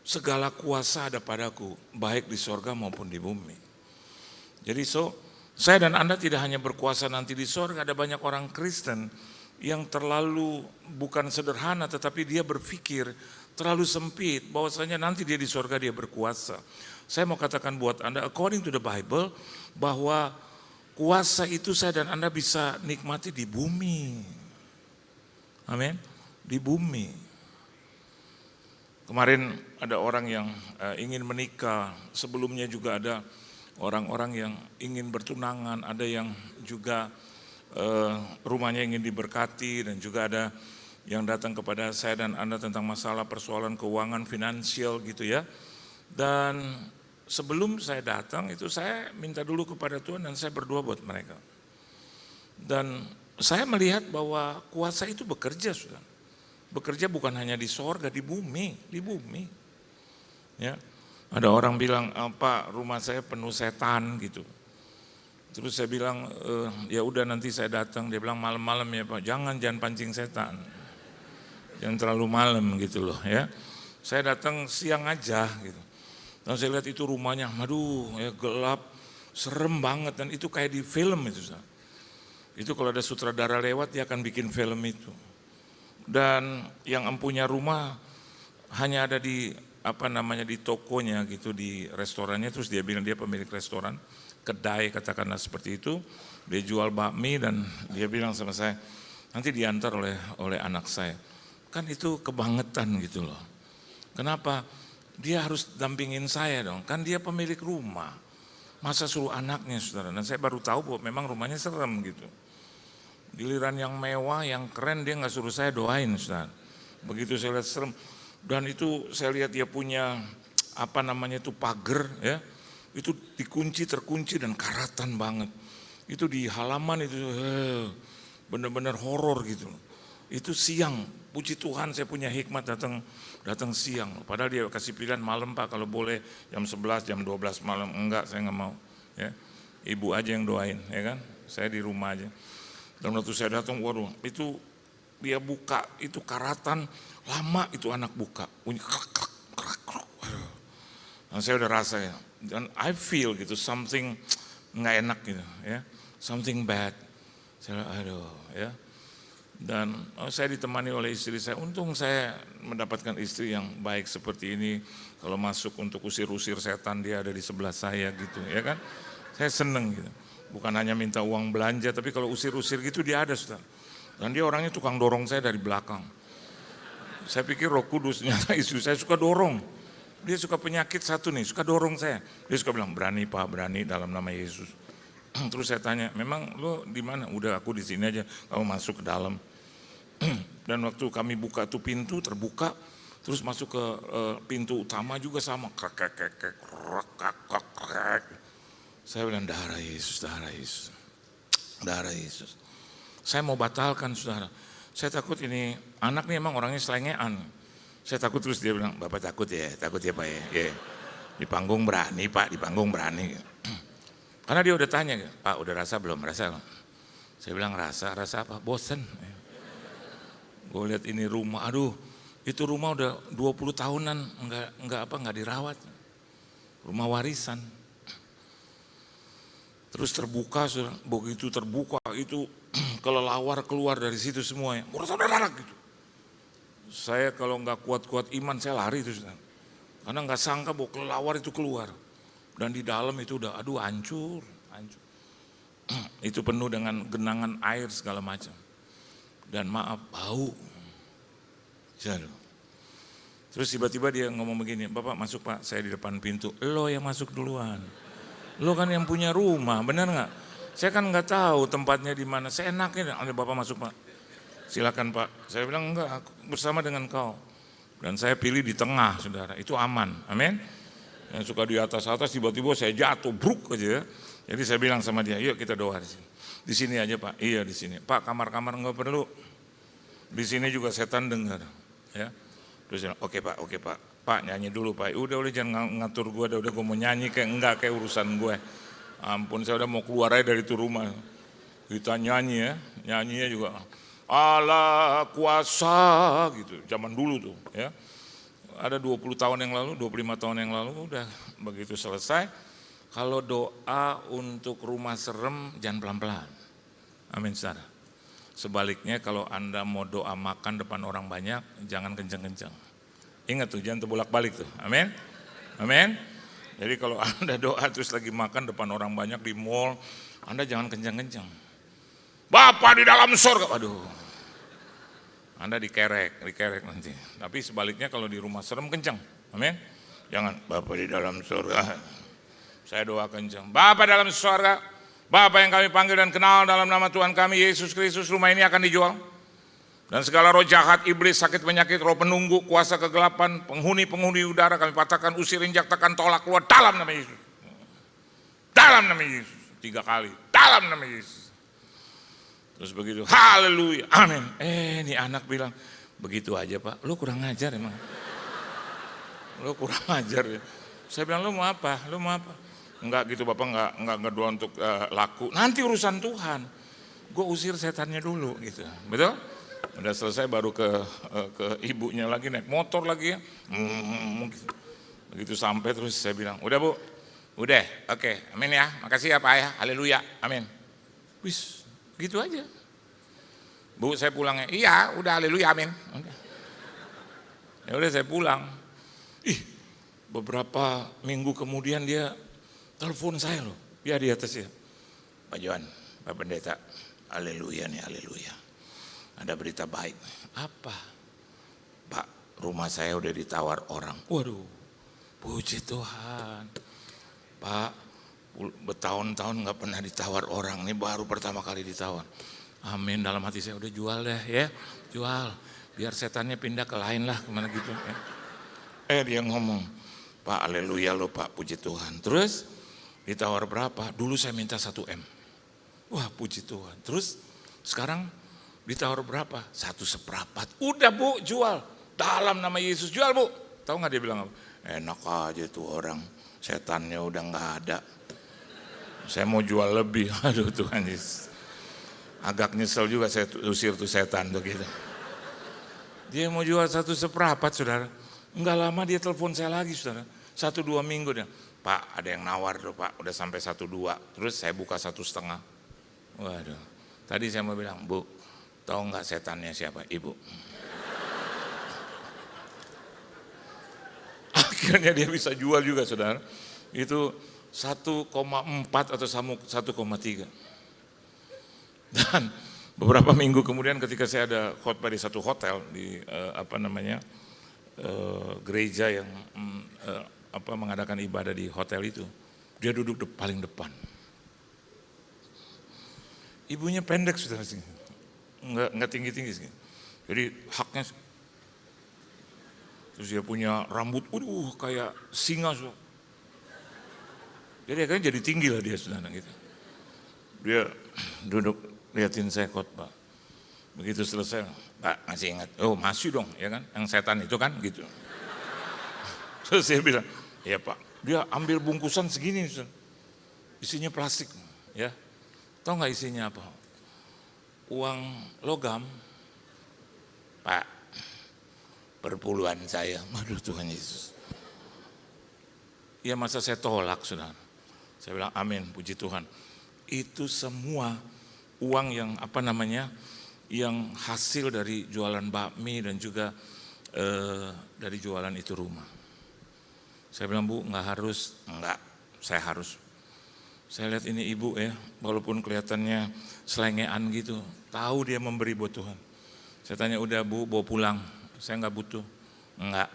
Segala kuasa ada padaku, baik di sorga maupun di bumi. Jadi saya dan Anda tidak hanya berkuasa nanti di sorga, ada banyak orang Kristen yang terlalu bukan sederhana, tetapi dia berpikir terlalu sempit, bahwasanya nanti dia di sorga dia berkuasa. Saya mau katakan buat Anda, according to the Bible, bahwa kuasa itu saya dan Anda bisa nikmati di bumi. Amin, di bumi. Kemarin ada orang yang ingin menikah, sebelumnya juga ada orang-orang yang ingin bertunangan, ada yang juga rumahnya ingin diberkati, dan juga ada yang datang kepada saya dan Anda tentang masalah persoalan keuangan finansial gitu ya. Dan sebelum saya datang itu saya minta dulu kepada Tuhan dan saya berdoa buat mereka. Dan saya melihat bahwa kuasa itu bekerja, sudah. Bekerja bukan hanya di sorga, di bumi. Ya, ada orang bilang, Pak, rumah saya penuh setan gitu. Terus saya bilang, ya udah nanti saya datang. Dia bilang malam-malam ya Pak, jangan pancing setan, jangan terlalu malam gitu loh ya. Saya datang siang aja gitu. Dan saya lihat itu rumahnya, aduh ya gelap, serem banget, dan itu kayak di film itu. Itu kalau ada sutradara lewat dia akan bikin film itu. Dan yang empunya rumah hanya ada di di tokonya gitu, di restorannya. Terus dia bilang dia pemilik restoran, kedai katakanlah seperti itu. Dia jual bakmi dan dia bilang sama saya, nanti diantar oleh anak saya. Kan itu kebangetan gitu loh. Kenapa? Dia harus dampingin saya dong, kan dia pemilik rumah. Masa suruh anaknya, saudara. Dan saya baru tahu bahwa memang rumahnya serem gitu. Giliran yang mewah, yang keren, dia nggak suruh saya doain, saudara. Begitu saya lihat serem. Dan itu saya lihat dia punya itu pagar ya. Itu dikunci, terkunci dan karatan banget. Itu di halaman itu benar-benar horor gitu. Itu siang, puji Tuhan saya punya hikmat datang siang. Padahal dia kasih pilihan malam Pak, kalau boleh jam 11, jam 12 malam. Enggak, saya nggak mau. Ya. Ibu aja yang doain, ya kan? Saya di rumah aja. Dan waktu saya datang, waduh, itu dia buka, itu karatan lama itu anak buka. Bunyi krak. Dan saya udah rasa ya. Dan I feel gitu something nggak enak gitu ya. Something bad. Saya aduh ya. Dan saya ditemani oleh istri saya. Untung saya mendapatkan istri yang baik seperti ini. Kalau masuk untuk usir-usir setan, dia ada di sebelah saya gitu ya kan. Saya seneng gitu. Bukan hanya minta uang belanja, tapi kalau usir-usir gitu dia ada, saudara. Dan dia orangnya tukang dorong saya dari belakang. Saya pikir Roh Kudus, nyata istri saya suka dorong. Dia suka penyakit satu nih, suka dorong saya. Dia suka bilang, berani Pak, berani dalam nama Yesus. Terus saya tanya, memang lo di mana? Udah aku di sini aja, kamu masuk ke dalam. Dan waktu kami buka tuh pintu terbuka, terus masuk ke pintu utama juga sama. Saya bilang darah Yesus, darah Yesus, darah Yesus. Saya mau batalkan, saudara. Saya takut ini anak nih emang orangnya selengean. Saya takut, terus dia bilang, Bapak takut ya Pak ya. Di panggung berani Pak, di panggung berani. Karena dia udah tanya, Pak udah rasa belum? Rasa? Saya bilang rasa apa? Bosen. Gue lihat ini rumah, aduh itu rumah udah 20 tahunan nggak dirawat. Rumah warisan. Terus terbuka, begitu terbuka itu kelelawar keluar dari situ semuanya. Murah gitu. Saya kalau nggak kuat-kuat iman saya lari itu, karena nggak sangka bahwa kelelawar itu keluar. Dan di dalam itu udah aduh hancur. Itu penuh dengan genangan air segala macam. Dan maaf bau. Terus tiba-tiba dia ngomong begini, Bapak masuk Pak, saya di depan pintu. Lo yang masuk duluan. Lo kan yang punya rumah, benar nggak? Saya kan nggak tahu tempatnya di mana. Saya enaknya, Bapak masuk Pak. Silakan Pak. Saya bilang enggak, aku bersama dengan kau. Dan saya pilih di tengah, saudara. Itu aman, amin. Yang suka di atas-atas tiba-tiba saya jatuh, bruk aja ya. Jadi saya bilang sama dia, yuk kita doa di sini. Di sini aja Pak. Iya di sini. Pak kamar-kamar enggak perlu. Di sini juga setan dengar. Ya. Terus oke Pak. Pak nyanyi dulu Pak. Udah jangan ngatur gue, udah gue mau nyanyi kayak urusan gue. Ampun, saya udah mau keluar aja dari itu rumah. Kita nyanyi ya, nyanyinya juga Allah kuasa gitu, zaman dulu tuh ya. Ada 20 tahun yang lalu, 25 tahun yang lalu udah begitu selesai. Kalau doa untuk rumah serem jangan pelan-pelan. Amin saudara. Sebaliknya kalau Anda mau doa makan depan orang banyak, jangan kenceng-kenceng. Ingat tuh, jangan terbolak-balik tuh. Amin. Amin. Jadi kalau Anda doa terus lagi makan depan orang banyak di mall, Anda jangan kenceng-kenceng. Bapak di dalam surga. Waduh. Anda dikerek nanti. Tapi sebaliknya kalau di rumah serem kenceng. Amin. Jangan Bapak di dalam surga. Saya doa kenceng. Bapak dalam surga, Bapak yang kami panggil dan kenal dalam nama Tuhan kami Yesus Kristus, rumah ini akan dijual. Dan segala roh jahat, iblis, sakit penyakit, roh penunggu, kuasa kegelapan, penghuni udara kami patahkan, usir, injak, tekan, tolak, keluar dalam nama Yesus. Dalam nama Yesus. 3 kali. Dalam nama Yesus. Terus begitu, haleluya, amin. Ini anak bilang, begitu aja Pak, lu kurang ajar emang. Lu kurang ajar ya. Saya bilang, lu mau apa? Enggak gitu Bapak, enggak doa untuk laku. Nanti urusan Tuhan. Gue usir setannya dulu gitu. Betul? Udah selesai baru ke ibunya lagi, naik motor lagi ya. Begitu sampai terus saya bilang, udah Bu, udah, oke, amin ya, makasih ya Pak ya, haleluya, amin. Wis, gitu aja. Bu saya pulangnya, iya udah haleluya, amin. Ya udah saya pulang. Beberapa minggu kemudian dia telepon saya loh. Dia di atas ya. Pak Johan, Pak Pendeta, haleluya nih, haleluya. Ada berita baik. Apa? Pak, rumah saya udah ditawar orang. Waduh, puji Tuhan. Pak, bertahun-tahun gak pernah ditawar orang. Ini baru pertama kali ditawar. Amin, dalam hati saya udah jual deh ya. Jual, biar setannya pindah ke lain lah, kemana gitu ya. Dia ngomong, Pak, haleluya loh Pak, puji Tuhan. Terus ditawar berapa? Dulu saya minta 1 M. Wah, puji Tuhan. Terus sekarang ditawar berapa? 1/4. Udah Bu, jual. Dalam nama Yesus jual Bu. Tahu nggak dia bilang apa? Enak aja tuh orang, setannya udah nggak ada. Saya mau jual lebih. Aduh Tuhan Yesus. Agak nyesel juga saya usir tuh setan tuh gitu. Dia mau jual 1/4 saudara. Enggak lama dia telepon saya lagi saudara. 1-2 minggu dia. Pak, ada yang nawar tuh Pak, udah sampai 1-2. Terus saya buka 1,5. Waduh, tadi saya mau bilang, Bu, tahu nggak setannya siapa? Ibu. Akhirnya dia bisa jual juga saudara. Itu 1,4 atau 1,3. Dan beberapa minggu kemudian ketika saya ada khotbah di satu hotel di gereja yang mengadakan ibadah di hotel itu, dia duduk paling depan. Ibunya pendek saudara sih, nggak tinggi sih. Jadi haknya, terus dia punya rambut, kayak singa saudara. Jadi akhirnya jadi tinggi lah dia saudara gitu. Dia duduk liatin saya khotbah. Begitu selesai, Pak masih ingat? Oh masih dong, ya kan? Yang setan itu kan gitu. Terus saya bilang, ya Pak, dia ambil bungkusan segini, isinya plastik, ya. Tahu nggak isinya apa? Uang logam, Pak, perpuluhan saya. Aduh Tuhan Yesus. Ya masa saya tolak saudara. Saya bilang amin, puji Tuhan. Itu semua uang yang yang hasil dari jualan bakmi dan juga dari jualan itu rumah. Saya bilang Bu, enggak, saya harus. Saya lihat ini ibu ya, walaupun kelihatannya selengean gitu, tahu dia memberi buat Tuhan. Saya tanya, udah Bu, bawa pulang, saya enggak butuh. Enggak,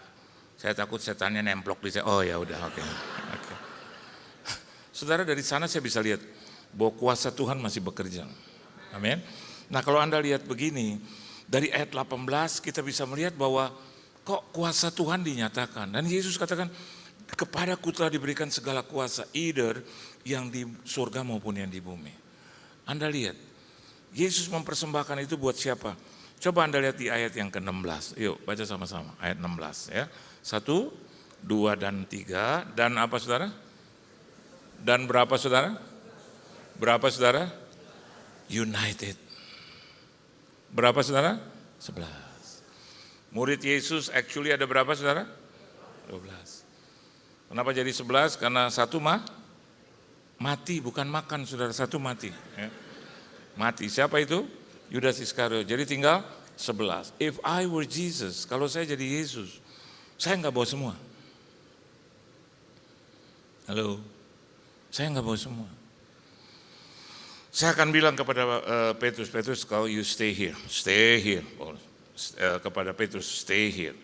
saya takut setannya nemplok di saya. Oh ya udah, oke. Saudara, dari sana saya bisa lihat bahwa kuasa Tuhan masih bekerja. Amin. Nah kalau Anda lihat begini, dari ayat 18 kita bisa melihat bahwa kok kuasa Tuhan dinyatakan. Dan Yesus katakan, kepadaku telah diberikan segala kuasa, either yang di surga maupun yang di bumi. Anda lihat, Yesus mempersembahkan itu buat siapa? Coba Anda lihat di ayat yang ke-16. Yuk baca sama-sama, ayat 16 ya. 1, 2, dan 3. Dan apa saudara? Dan berapa saudara? Berapa saudara? United. Berapa saudara? 11. Murid Yesus actually ada berapa saudara? 12. Kenapa jadi 11? Karena satu mati, bukan makan saudara, satu mati. Ya. Mati, siapa itu? Yudas Iskariot. Jadi tinggal 11. If I were Jesus, kalau saya jadi Yesus, saya nggak bawa semua. Halo, saya nggak bawa semua. Saya akan bilang kepada Petrus, kau you stay here. Kepada Petrus, stay here.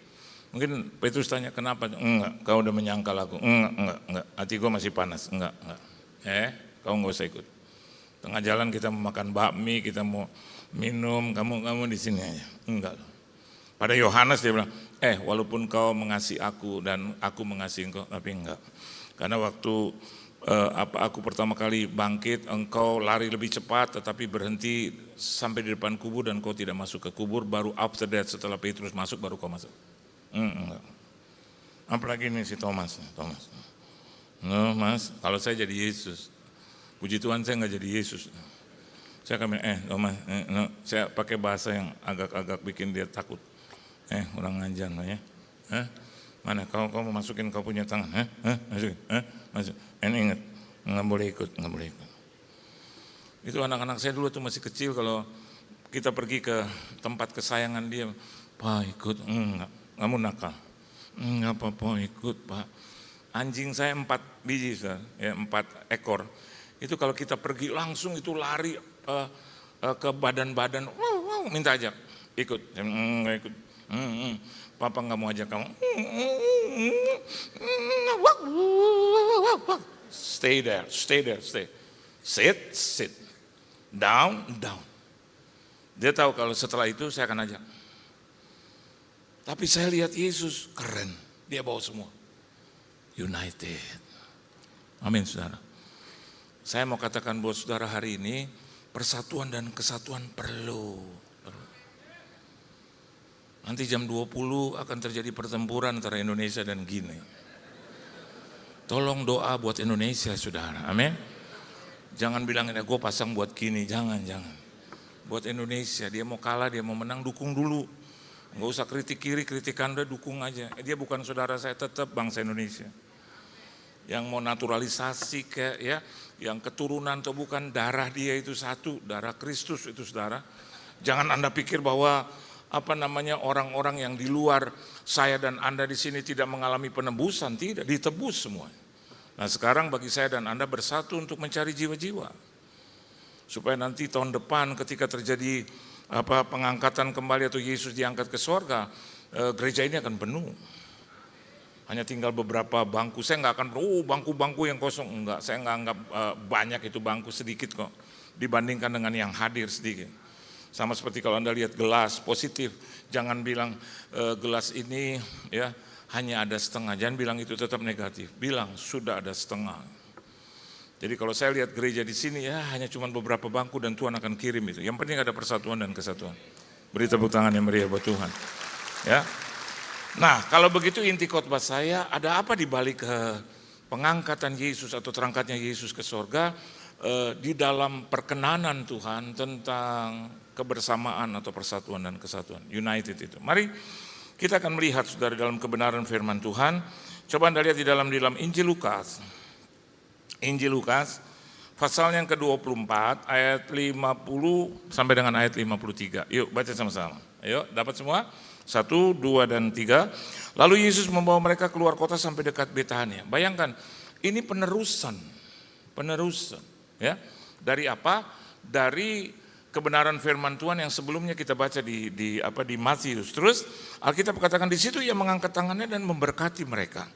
Mungkin Petrus tanya, kenapa? Enggak, kau udah menyangkal aku. Enggak, hati gue masih panas. Enggak. Kau nggak usah ikut. Tengah jalan kita mau makan bakmi, kita mau minum, kamu di sini aja. Enggak. Pada Yohanes dia bilang, walaupun kau mengasihi aku dan aku mengasihi engkau, tapi enggak. Karena waktu aku pertama kali bangkit, engkau lari lebih cepat tetapi berhenti sampai di depan kubur dan kau tidak masuk ke kubur, baru after that setelah Petrus masuk baru kau masuk. Enggak. Apalagi ini si Thomas. No mas, kalau saya jadi Yesus, puji Tuhan saya nggak jadi Yesus. Saya akan bilang, Thomas, saya pakai bahasa yang agak-agak bikin dia takut. Orang ngajar ya. Mana kau mau masukin kau punya tangan? Masukin, masuk. Ini ingat, nggak boleh ikut. Itu anak-anak saya dulu tuh masih kecil, kalau kita pergi ke tempat kesayangan dia, Pak ikut, enggak. kamu nakal. Nggak apa-apa, ikut Pak. Anjing saya 4 biji, ya 4 ekor. Itu kalau kita pergi langsung itu lari ke badan-badan, minta ajak, ikut. Nggak ikut. Papa nggak mau ajak kamu. Stay there. Sit. Down. Dia tahu kalau setelah itu saya akan ajak. Tapi saya lihat Yesus keren, dia bawa semua. United. Amin saudara. Saya mau katakan buat saudara hari ini, persatuan dan kesatuan perlu. Nanti jam 20 akan terjadi pertempuran antara Indonesia dan Guinea. Tolong doa buat Indonesia saudara, amin. Jangan bilang, gue pasang buat Guinea, jangan. Buat Indonesia, dia mau kalah, dia mau menang, dukung dulu. Nggak usah kritik kiri, kritik kanan, dukung aja. Dia bukan saudara saya, tetap bangsa Indonesia. Yang mau naturalisasi kayak ya, yang keturunan atau bukan, darah dia itu satu, darah Kristus itu saudara. Jangan Anda pikir bahwa orang-orang yang di luar saya dan Anda di sini tidak mengalami penebusan, tidak, ditebus semua. Nah sekarang bagi saya dan Anda bersatu untuk mencari jiwa-jiwa. Supaya nanti tahun depan ketika terjadi pengangkatan kembali atau Yesus diangkat ke sorga, gereja ini akan penuh. Hanya tinggal beberapa bangku. Saya nggak akan bangku-bangku yang kosong, enggak. Saya nggak anggap banyak itu bangku, sedikit kok dibandingkan dengan yang hadir sedikit. Sama seperti kalau Anda lihat gelas positif, jangan bilang gelas ini ya hanya ada setengah. Jangan bilang itu tetap negatif. Bilang sudah ada setengah. Jadi kalau saya lihat gereja di sini ya hanya cuma beberapa bangku dan Tuhan akan kirim itu. Yang penting ada persatuan dan kesatuan. Beri tepuk tangan yang meriah buat Tuhan. Ya. Nah, kalau begitu inti khotbah saya, ada apa di balik pengangkatan Yesus atau terangkatnya Yesus ke sorga, di dalam perkenanan Tuhan tentang kebersamaan atau persatuan dan kesatuan, united itu. Mari kita akan melihat saudara dalam kebenaran firman Tuhan. Coba Anda lihat di dalam Injil Lukas. Injil Lukas pasal yang ke-24 ayat 50 sampai dengan ayat 53. Yuk baca sama-sama. Ayo, dapat semua? 1, 2, dan 3. Lalu Yesus membawa mereka keluar kota sampai dekat Betania. Bayangkan, ini penerusan. Ya, dari apa? Dari kebenaran firman Tuhan yang sebelumnya kita baca di Matius. Terus Alkitab katakan di situ ia mengangkat tangannya dan memberkati mereka.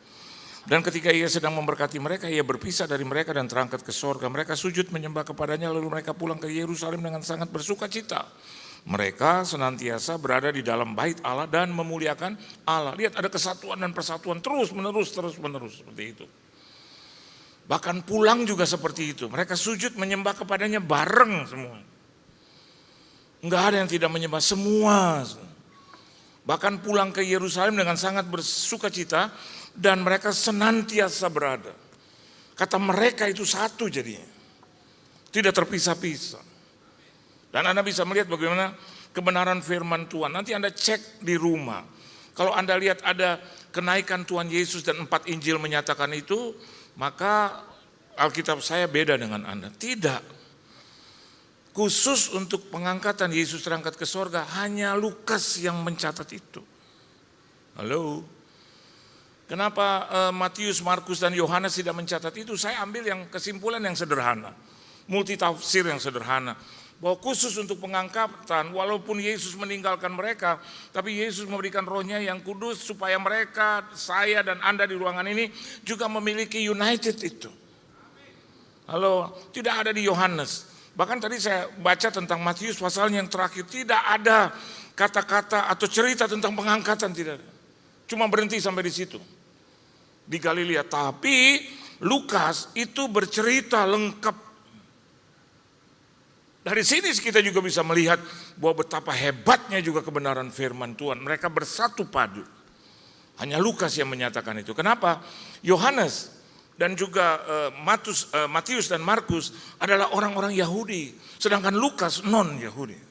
Dan ketika ia sedang memberkati mereka, ia berpisah dari mereka dan terangkat ke sorga. Mereka sujud menyembah kepadanya, lalu mereka pulang ke Yerusalem dengan sangat bersuka cita. Mereka senantiasa berada di dalam bait Allah dan memuliakan Allah. Lihat ada kesatuan dan persatuan terus menerus seperti itu. Bahkan pulang juga seperti itu. Mereka sujud menyembah kepadanya bareng semua. Enggak ada yang tidak menyembah, semua. Bahkan pulang ke Yerusalem dengan sangat bersuka cita dan mereka senantiasa berada. Kata mereka itu satu jadinya. Tidak terpisah-pisah. Dan Anda bisa melihat bagaimana kebenaran firman Tuhan. Nanti Anda cek di rumah. Kalau Anda lihat ada kenaikan Tuhan Yesus dan 4 Injil menyatakan itu, maka Alkitab saya beda dengan Anda. Tidak. Khusus untuk pengangkatan Yesus terangkat ke sorga, hanya Lukas yang mencatat itu. Halo? Kenapa Matius, Markus, dan Yohanes tidak mencatat itu? Saya ambil yang kesimpulan yang sederhana. Multitafsir yang sederhana. Bahwa khusus untuk pengangkatan, walaupun Yesus meninggalkan mereka, tapi Yesus memberikan rohnya yang kudus supaya mereka, saya dan Anda di ruangan ini juga memiliki united itu. Halo, tidak ada di Yohanes. Bahkan tadi saya baca tentang Matius pasalnya yang terakhir, tidak ada kata-kata atau cerita tentang pengangkatan, tidak ada. Cuma berhenti sampai di situ. Di Galilea, tapi Lukas itu bercerita lengkap. Dari sini kita juga bisa melihat bahwa betapa hebatnya juga kebenaran firman Tuhan. Mereka bersatu padu. Hanya Lukas yang menyatakan itu. Kenapa? Yohanes dan juga Matius dan Markus adalah orang-orang Yahudi. Sedangkan Lukas non-Yahudi.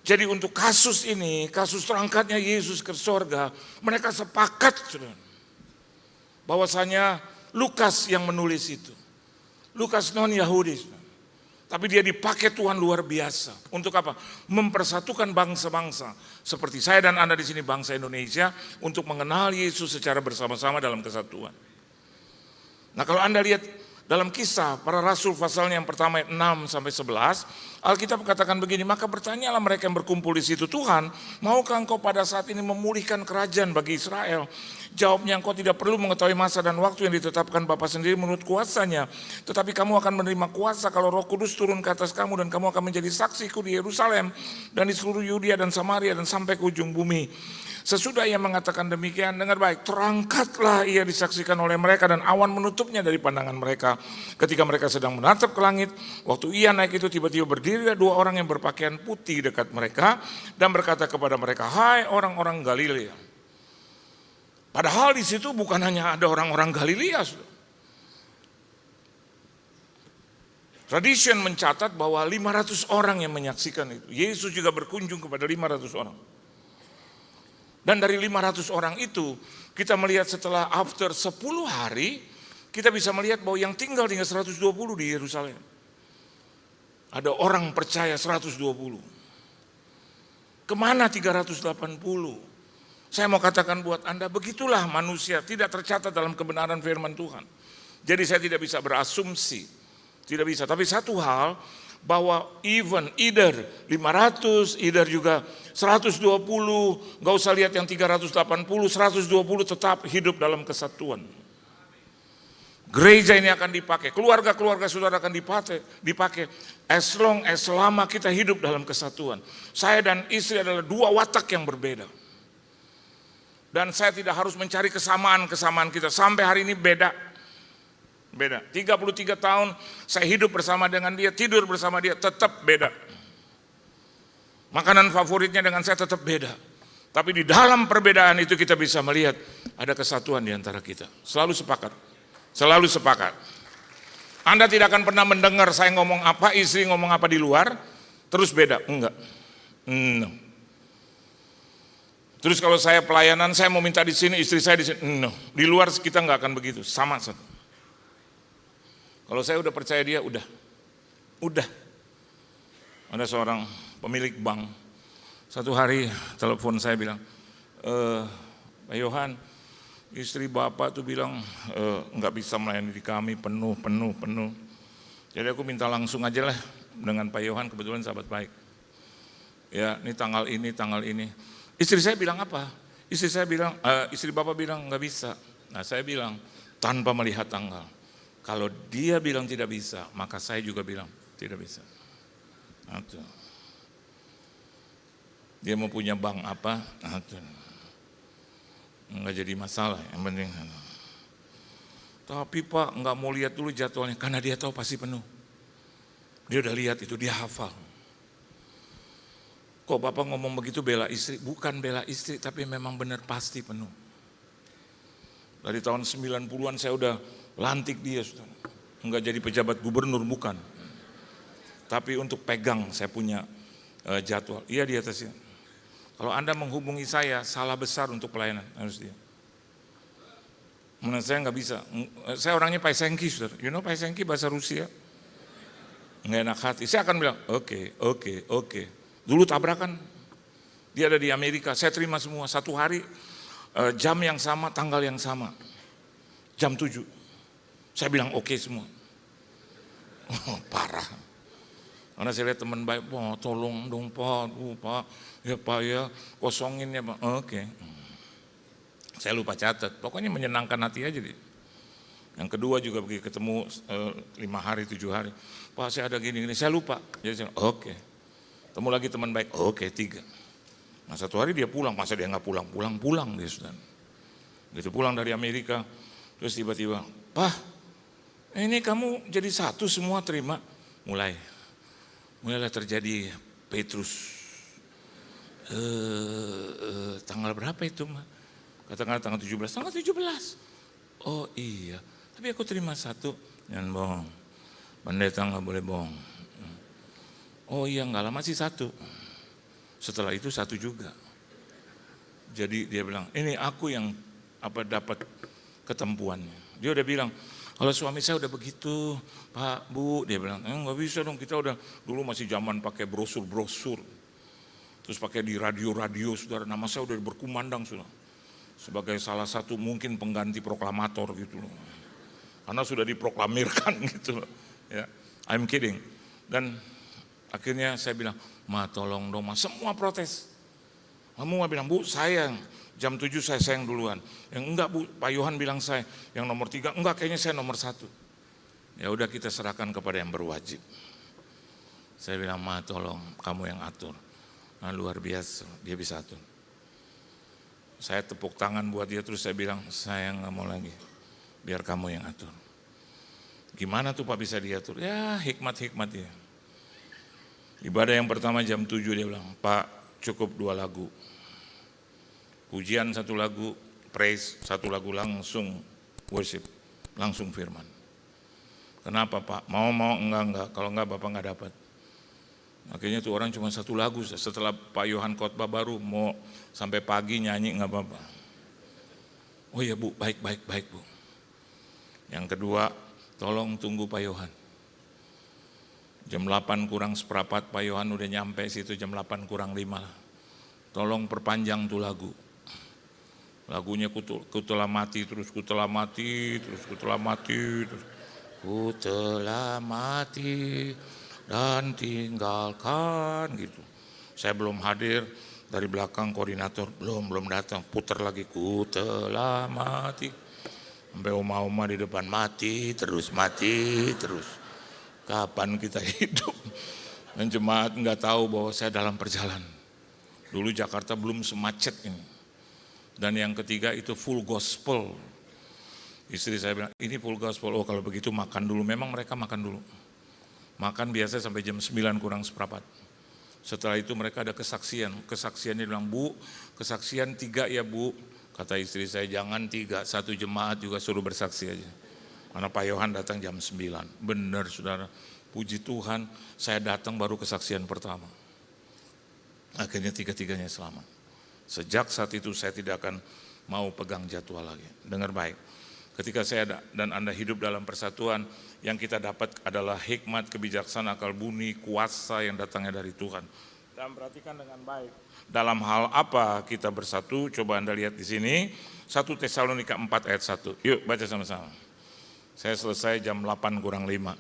Jadi untuk kasus ini, kasus terangkatnya Yesus ke sorga, mereka sepakat bahwasanya Lukas yang menulis itu. Lukas non-Yahudi. Tapi dia dipakai Tuhan luar biasa. Untuk apa? Mempersatukan bangsa-bangsa. Seperti saya dan Anda di sini bangsa Indonesia. Untuk mengenal Yesus secara bersama-sama dalam kesatuan. Nah kalau Anda lihat dalam Kisah para Rasul pasalnya yang pertama ayat 6 sampai 11. Alkitab katakan begini, maka bertanyalah mereka yang berkumpul di situ, Tuhan, maukah engkau pada saat ini memulihkan kerajaan bagi Israel? Jawabnya, engkau tidak perlu mengetahui masa dan waktu yang ditetapkan Bapa sendiri menurut kuasanya. Tetapi kamu akan menerima kuasa kalau Roh Kudus turun ke atas kamu dan kamu akan menjadi saksiku di Yerusalem dan di seluruh Yudea dan Samaria dan sampai ke ujung bumi. Sesudah ia mengatakan demikian, dengar baik, terangkatlah ia disaksikan oleh mereka dan awan menutupnya dari pandangan mereka. Ketika mereka sedang menatap ke langit, waktu ia naik itu tiba-tiba berdiri dua orang yang berpakaian putih dekat mereka dan berkata kepada mereka, hai orang-orang Galilea. Padahal di situ bukan hanya ada orang-orang Galilea. Tradition mencatat bahwa 500 orang yang menyaksikan itu. Yesus juga berkunjung kepada 500 orang. Dan dari 500 orang itu, kita melihat setelah after 10 hari, kita bisa melihat bahwa yang tinggal 120 di Yerusalem. Ada orang percaya 120. Kemana 380? Saya mau katakan buat Anda, begitulah manusia tidak tercatat dalam kebenaran firman Tuhan. Jadi saya tidak bisa berasumsi, tidak bisa. Tapi satu hal, bahwa either 500, either juga 120, gak usah lihat yang 380, 120 tetap hidup dalam kesatuan. Gereja ini akan dipakai, keluarga-keluarga saudara akan dipakai selama kita hidup dalam kesatuan. Saya dan istri adalah dua watak yang berbeda. Dan saya tidak harus mencari kesamaan-kesamaan kita. Sampai hari ini beda. 33 tahun saya hidup bersama dengan dia, tidur bersama dia, tetap beda. Makanan favoritnya dengan saya tetap beda. Tapi di dalam perbedaan itu kita bisa melihat ada kesatuan di antara kita. Selalu sepakat. Selalu sepakat. Anda tidak akan pernah mendengar saya ngomong apa, istri ngomong apa di luar, terus beda. Enggak. No. Terus kalau saya pelayanan, saya mau minta di sini, istri saya di sini. No. Di luar kita nggak akan begitu, sama. Kalau saya udah percaya dia, udah. Ada seorang pemilik bank, satu hari telepon saya bilang, Pak Yohan, istri Bapak tuh bilang nggak bisa melayani di kami, penuh. Jadi aku minta langsung aja lah dengan Pak Yohan, kebetulan sahabat baik. Ya, ini tanggal ini. Istri saya bilang apa? Istri Bapak bilang nggak bisa. Nah saya bilang tanpa melihat tanggal. Kalau dia bilang tidak bisa, maka saya juga bilang tidak bisa. Dia mau punya bank apa? Nggak jadi masalah. Yang penting. Tapi Pak nggak mau lihat dulu jadwalnya karena dia tahu pasti penuh. Dia udah lihat itu, dia hafal. Kok Bapak ngomong begitu bela istri? Bukan bela istri, tapi memang benar pasti penuh. Dari tahun 90-an saya udah lantik dia, saudara. Enggak jadi pejabat gubernur, bukan. Tapi untuk pegang saya punya jadwal. Iya di atasnya. Kalau Anda menghubungi saya, salah besar untuk pelayanan, harus dia. Menurut saya nggak bisa. Saya orangnya paisenki, saudara. You know paisenki bahasa Rusia? Nggak enak hati. Saya akan bilang, oke. Dulu tabrakan, dia ada di Amerika, saya terima semua. Satu hari, jam yang sama, tanggal yang sama. Jam 7. Saya bilang oke semua. Parah. Karena saya lihat teman baik, Pak tolong dong Pak, ya Pak ya, kosongin ya Pak. Oke. Saya lupa catat, pokoknya menyenangkan hati aja deh. Yang kedua juga begitu ketemu 5 hari, 7 hari. Pak saya ada gini, saya lupa. Jadi saya oke. Temu lagi teman baik, oke 3. Nah satu hari dia pulang, masa dia nggak pulang dia sudah. Gitu pulang dari Amerika, terus tiba-tiba, Pak, ini kamu jadi satu semua terima. Mulailah terjadi Petrus. Tanggal berapa itu mah? Katakanlah tanggal 17, tanggal 17. Oh iya, tapi aku terima satu. Jangan bohong, pendeta nggak boleh bohong. Oh iya enggak lama sih 1. Setelah itu 1 juga. Jadi dia bilang, ini aku yang dapat ketempuannya. Dia udah bilang, Kalau suami saya udah begitu, Pak, Bu, dia bilang, nggak bisa dong, kita udah dulu masih zaman pakai brosur-brosur. Terus pakai di radio-radio, saudara, nama saya udah berkumandang, saudara. Sebagai salah satu mungkin pengganti proklamator gitu loh. Karena sudah diproklamirkan gitu loh. Ya, I'm kidding. Dan akhirnya saya bilang, Ma tolong dong, Ma. Semua protes. Kamu bilang, Bu, sayang. Jam 7 saya sayang duluan. Yang enggak, Bu, Pak Yohan bilang saya. Yang nomor 3, enggak, kayaknya saya nomor 1. Ya udah, kita serahkan kepada yang berwajib. Saya bilang, Ma tolong kamu yang atur. Nah, luar biasa, dia bisa atur. Saya tepuk tangan buat dia, terus saya bilang, saya nggak mau lagi. Biar kamu yang atur. Gimana tuh Pak bisa diatur? Ya hikmat-hikmat ya. Ibadah yang pertama jam 7 dia bilang, Pak cukup 2 lagu. Pujian 1 lagu, praise 1 lagu, langsung worship, langsung firman. Kenapa Pak? Mau enggak, kalau enggak Bapak enggak dapat. Akhirnya tuh orang cuma 1 lagu, setelah Pak Yohan khotbah baru mau sampai pagi nyanyi enggak apa-apa. Oh iya Bu, baik Bu. Yang kedua, tolong tunggu Pak Yohan. Jam 8 kurang seperempat Pak Yohan udah nyampe situ, jam 8 kurang 5 lah. Tolong perpanjang tuh lagu. Lagunya ku telah mati, terus ku telah mati, terus ku telah mati, terus ku telah mati dan tinggalkan gitu. Saya belum hadir, dari belakang koordinator belum datang, putar lagi ku telah mati. Sampai oma-oma di depan mati terus. Kapan kita hidup? Dan jemaat nggak tahu bahwa saya dalam perjalanan. Dulu Jakarta belum semacet ini. Dan yang ketiga itu full gospel. Istri saya bilang, ini full gospel. Oh kalau begitu makan dulu. Memang mereka makan dulu. Makan biasa sampai jam 9 kurang seperempat. Setelah itu mereka ada kesaksian. Kesaksiannya bilang, Bu, kesaksian 3 ya Bu. Kata istri saya, jangan 3, 1 jemaat juga suruh bersaksi aja. Karena Pak Yohan datang jam 9. Benar saudara, puji Tuhan saya datang baru kesaksian pertama. Akhirnya 3-tiganya selamat. Sejak saat itu saya tidak akan mau pegang jadwal lagi. Dengar baik, ketika saya dan Anda hidup dalam persatuan, yang kita dapat adalah hikmat, kebijaksanaan, akal buni, kuasa yang datangnya dari Tuhan. Dan perhatikan dengan baik. Dalam hal apa kita bersatu? Coba Anda lihat di sini. 1 Tesalonika 4 ayat 1. Yuk baca sama-sama. Saya selesai jam 8 kurang 5.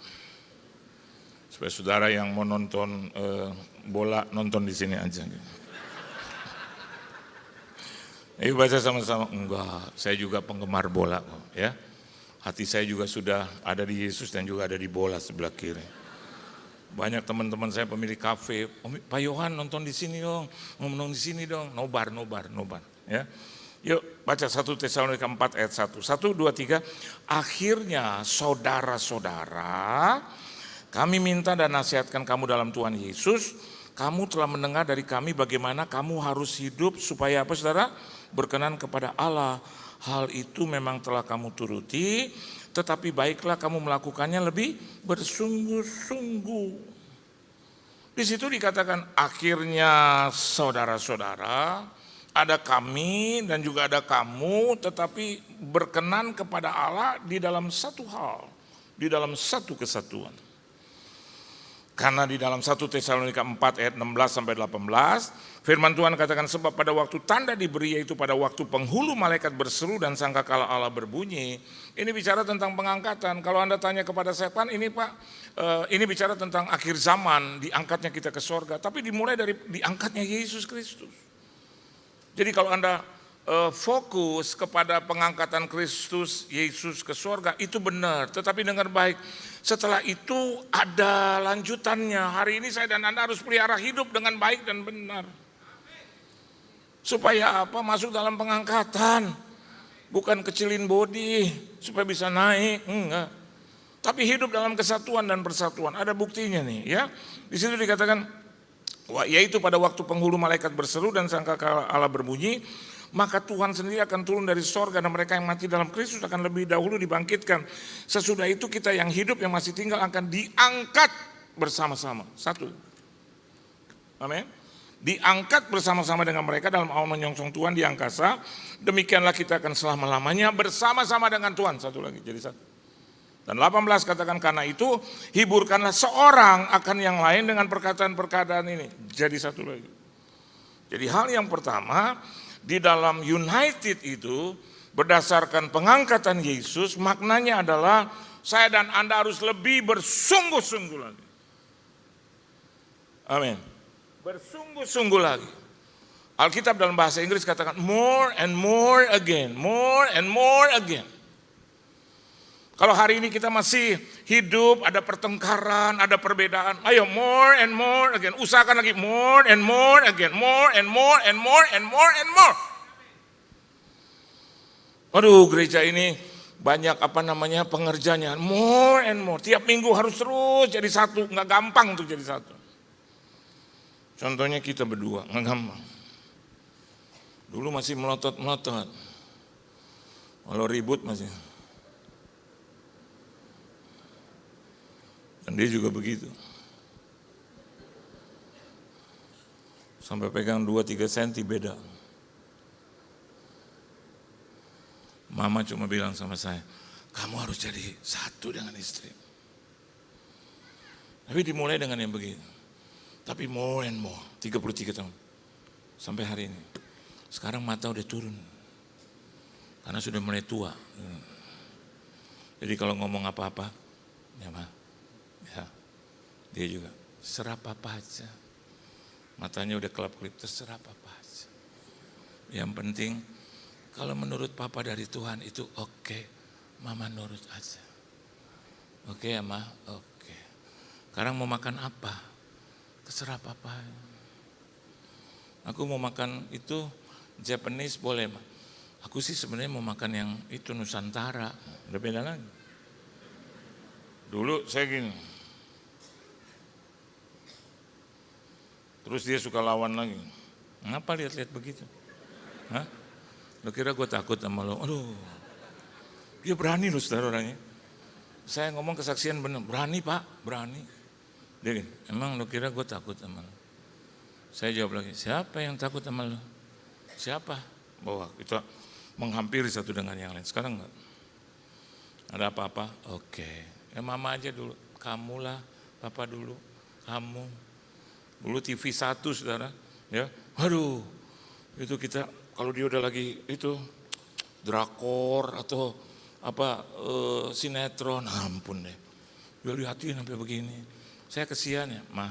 Supaya saudara yang mau nonton bola, nonton di sini aja. Ayo baca sama-sama. Enggak, saya juga penggemar bola kok ya. Hati saya juga sudah ada di Yesus dan juga ada di bola sebelah kiri. Banyak teman-teman saya pemilik kafe, Pak Yohan nonton di sini dong, ngomong di sini dong, nobar ya. Yuk baca 1 Tesalonika 4 ayat 1. 1, 2, 3. Akhirnya saudara-saudara, kami minta dan nasihatkan kamu dalam Tuhan Yesus. Kamu telah mendengar dari kami bagaimana kamu harus hidup supaya apa saudara? Berkenan kepada Allah. Hal itu memang telah kamu turuti, tetapi baiklah kamu melakukannya lebih bersungguh-sungguh. Di situ dikatakan akhirnya saudara-saudara, ada kami dan juga ada kamu, tetapi berkenan kepada Allah di dalam satu hal, di dalam satu kesatuan. Karena di dalam 1 Tesalonika 4 ayat 16 sampai 18, firman Tuhan katakan sebab pada waktu tanda diberi, yaitu pada waktu penghulu malaikat berseru dan sangkakala Allah berbunyi. Ini bicara tentang pengangkatan. Kalau Anda tanya kepada setan, ini Pak, ini bicara tentang akhir zaman, diangkatnya kita ke sorga. Tapi dimulai dari diangkatnya Yesus Kristus. Jadi kalau Anda fokus kepada pengangkatan Kristus Yesus ke sorga, itu benar. Tetapi dengar baik, setelah itu ada lanjutannya. Hari ini saya dan Anda harus pelihara hidup dengan baik dan benar. Supaya apa? Masuk dalam pengangkatan. Bukan kecilin body supaya bisa naik, enggak. Tapi hidup dalam kesatuan dan persatuan. Ada buktinya nih ya. Di situ dikatakan, yaitu pada waktu penghulu malaikat berseru dan sangkakala Allah berbunyi, maka Tuhan sendiri akan turun dari sorga dan mereka yang mati dalam Kristus akan lebih dahulu dibangkitkan. Sesudah itu kita yang hidup yang masih tinggal akan diangkat bersama-sama. 1. Amin. Diangkat bersama-sama dengan mereka dalam awan menyongsong Tuhan di angkasa. Demikianlah kita akan selama-lamanya bersama-sama dengan Tuhan. 1 lagi jadi 1. Dan 18 katakan, karena itu hiburkanlah seorang akan yang lain dengan perkataan-perkataan ini. Jadi satu lagi. Jadi hal yang pertama, di dalam united itu berdasarkan pengangkatan Yesus, maknanya adalah saya dan Anda harus lebih bersungguh-sungguh lagi. Amin. Bersungguh-sungguh lagi. Alkitab dalam bahasa Inggris katakan more and more again, more and more again. Kalau hari ini kita masih hidup, ada pertengkaran, ada perbedaan, ayo more and more again. Usahakan lagi more and more again, more and more and more and more and more. Aduh, gereja ini banyak pengerjanya, more and more. Tiap minggu harus terus jadi satu, nggak gampang untuk jadi satu. Contohnya kita berdua, nggak gampang. Dulu masih melotot-melotot, kalau ribut masih. Dan dia juga begitu. Sampai pegang 2-3 senti beda. Mama cuma bilang sama saya, kamu harus jadi satu dengan istri. Tapi dimulai dengan yang begitu. Tapi more and more, 33 tahun. Sampai hari ini. Sekarang mata udah turun. Karena sudah mulai tua. Jadi kalau ngomong apa-apa, ya Ma, ya, dia juga terserah papa aja. Matanya udah kelap-kelip, terserah papa aja. Yang penting kalau menurut papa dari Tuhan itu oke, mama nurut aja. Oke ya Ma, oke. Sekarang mau makan apa? Terserah papa. Aku mau makan itu Japanese boleh Ma. Aku sih sebenarnya mau makan yang itu Nusantara, udah beda lagi. Dulu saya gini. Terus dia suka lawan lagi. Ngapa lihat-lihat begitu? Hah? Lo kira gue takut sama lo? Aduh, dia berani loh saudara orangnya. Saya ngomong kesaksian benar, berani Pak, berani. Dia gini, emang lo kira gue takut sama lo? Saya jawab lagi, siapa yang takut sama lo? Siapa? Bahwa kita menghampiri satu dengan yang lain. Sekarang enggak. Ada apa-apa? Oke. Ya mama aja dulu, kamulah, papa dulu, kamu. Dulu TV 1 saudara, ya, aduh, itu kita kalau dia udah lagi itu drakor atau sinetron, ampun deh, dia lihatin sampai begini. Saya kesian ya, Ma,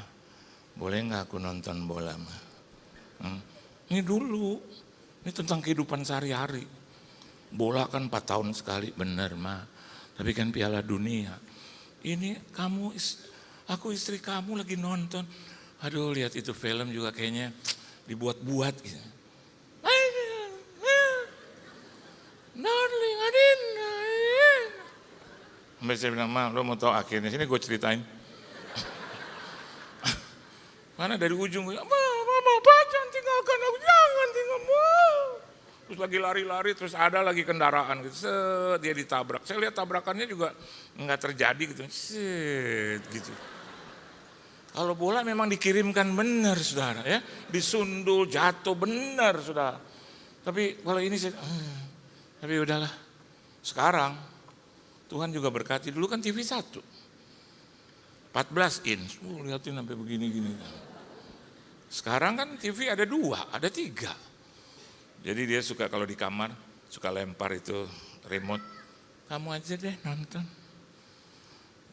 boleh nggak aku nonton bola Ma? Ini dulu, ini tentang kehidupan sehari-hari. Bola kan 4 tahun sekali, bener Ma, tapi kan Piala Dunia. Ini kamu, aku istri kamu lagi nonton. Aduh, lihat itu film juga kayaknya dibuat-buat gitu. Darling, Adinda. Sampai saya bilang, Ma, lo mau tahu akhirnya? Sini gue ceritain. Mana dari ujung, Mama, jangan tinggalkan aku, jangan tinggalkan. Terus lagi lari-lari, terus ada lagi kendaraan gitu, dia ditabrak. Saya lihat tabrakannya juga nggak terjadi gitu, gitu. Kalau bola memang dikirimkan benar saudara ya, disundul, jatuh benar saudara. Tapi kalau ini saya, tapi udahlah. Sekarang Tuhan juga berkati, dulu kan TV 1, 14 inch, lihatin sampai begini-gini. Sekarang kan TV ada 2, ada 3. Jadi dia suka kalau di kamar, suka lempar itu remote. Kamu aja deh nonton.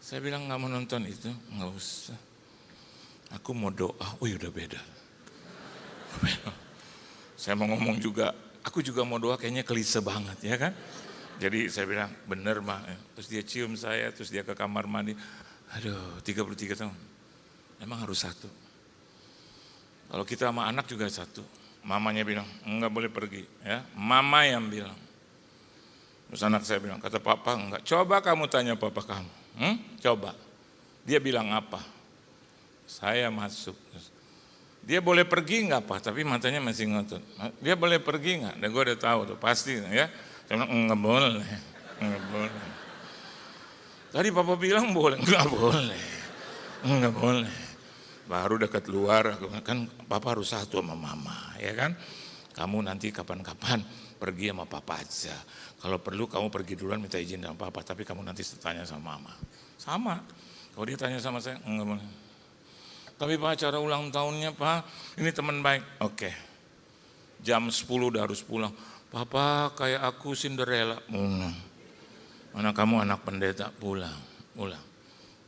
Saya bilang nggak mau nonton itu, nggak usah. Aku mau doa, udah beda. Saya mau ngomong juga, aku juga mau doa kayaknya klise banget ya kan. Jadi saya bilang, bener Ma. Terus dia cium saya, terus dia ke kamar mandi. Aduh, 33 tahun. Emang harus satu. Kalau kita sama anak juga satu. Mamanya bilang, enggak boleh pergi. Ya, mama yang bilang. Terus anak saya bilang, kata papa enggak. Coba kamu tanya papa kamu. Coba. Dia bilang apa? Saya masuk. Dia boleh pergi enggak Pak? Tapi matanya masih ngotot. Dia boleh pergi enggak? Dan gue udah tahu tuh pasti ya. Saya bilang enggak boleh. Enggak boleh. Tadi papa bilang boleh. Enggak boleh. Enggak boleh. Baru dekat luar, kan papa harus satu sama mama, ya kan? Kamu nanti kapan-kapan pergi sama papa aja. Kalau perlu kamu pergi duluan minta izin sama papa, tapi kamu nanti tanya sama mama. Sama, kalau dia tanya sama saya, enggak boleh. Tapi Pak, acara ulang tahunnya Pak, ini teman baik. Oke, jam 10 udah harus pulang. Papa kayak aku Cinderella. Mana kamu anak pendeta, pulang.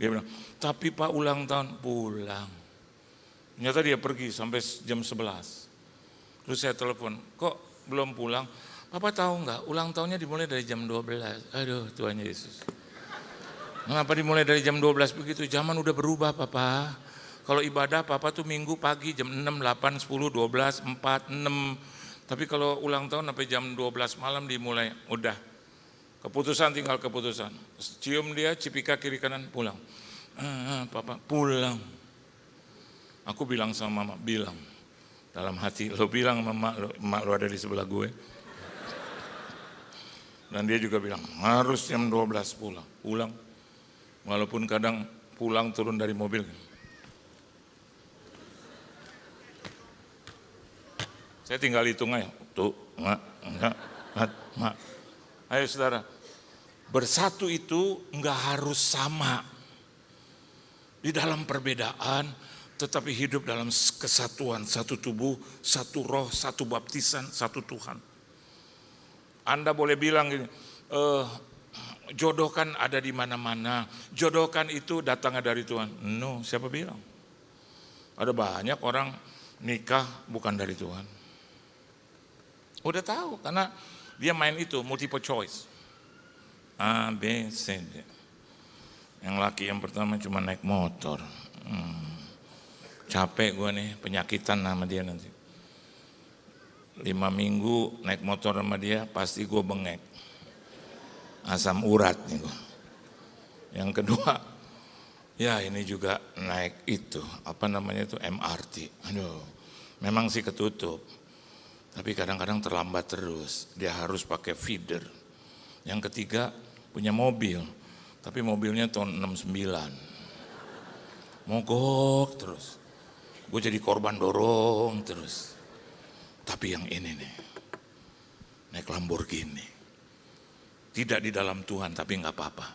Dia bilang, tapi Pak ulang tahun, pulang. Ternyata dia pergi sampai jam 11. Terus saya telepon, kok belum pulang? Papa tahu nggak, ulang tahunnya dimulai dari jam 12. Aduh Tuhan Yesus. Mengapa dimulai dari jam 12 begitu? Zaman udah berubah Papa. Kalau ibadah Papa tuh minggu pagi jam 6, 8, 10, 12, 4, 6. Tapi kalau ulang tahun sampai jam 12 malam dimulai. Udah. Keputusan tinggal keputusan. Cium dia, cipika kiri kanan, pulang. Papa pulang. Aku bilang sama mama, bilang. Dalam hati, lo bilang sama emak lo ada di sebelah gue. Dan dia juga bilang, harus jam 12 pulang. Walaupun kadang pulang turun dari mobil. Saya tinggal hitung aja. Tuh, mak. Ayo saudara, bersatu itu enggak harus sama. Di dalam perbedaan, tetapi hidup dalam kesatuan, satu tubuh, satu roh, satu baptisan, satu Tuhan. Anda boleh bilang gini, jodoh kan ada di mana-mana, jodoh kan itu datangnya dari Tuhan. No, siapa bilang? Ada banyak orang nikah bukan dari Tuhan. Udah tahu, karena dia main itu, multiple choice. A, B, C, D. Yang laki yang pertama cuma naik motor. Capek gue nih, penyakitan sama dia nanti. 5 minggu naik motor sama dia, pasti gue bengek. Asam urat nih gue. Yang kedua, ya ini juga naik itu, apa namanya itu, MRT. Aduh, memang sih ketutup. Tapi kadang-kadang terlambat terus, dia harus pakai feeder. Yang ketiga, punya mobil, tapi mobilnya tahun 69. Mogok terus. Gue jadi korban dorong terus. Tapi yang ini nih, naik Lamborghini. Tidak di dalam Tuhan, tapi enggak apa-apa.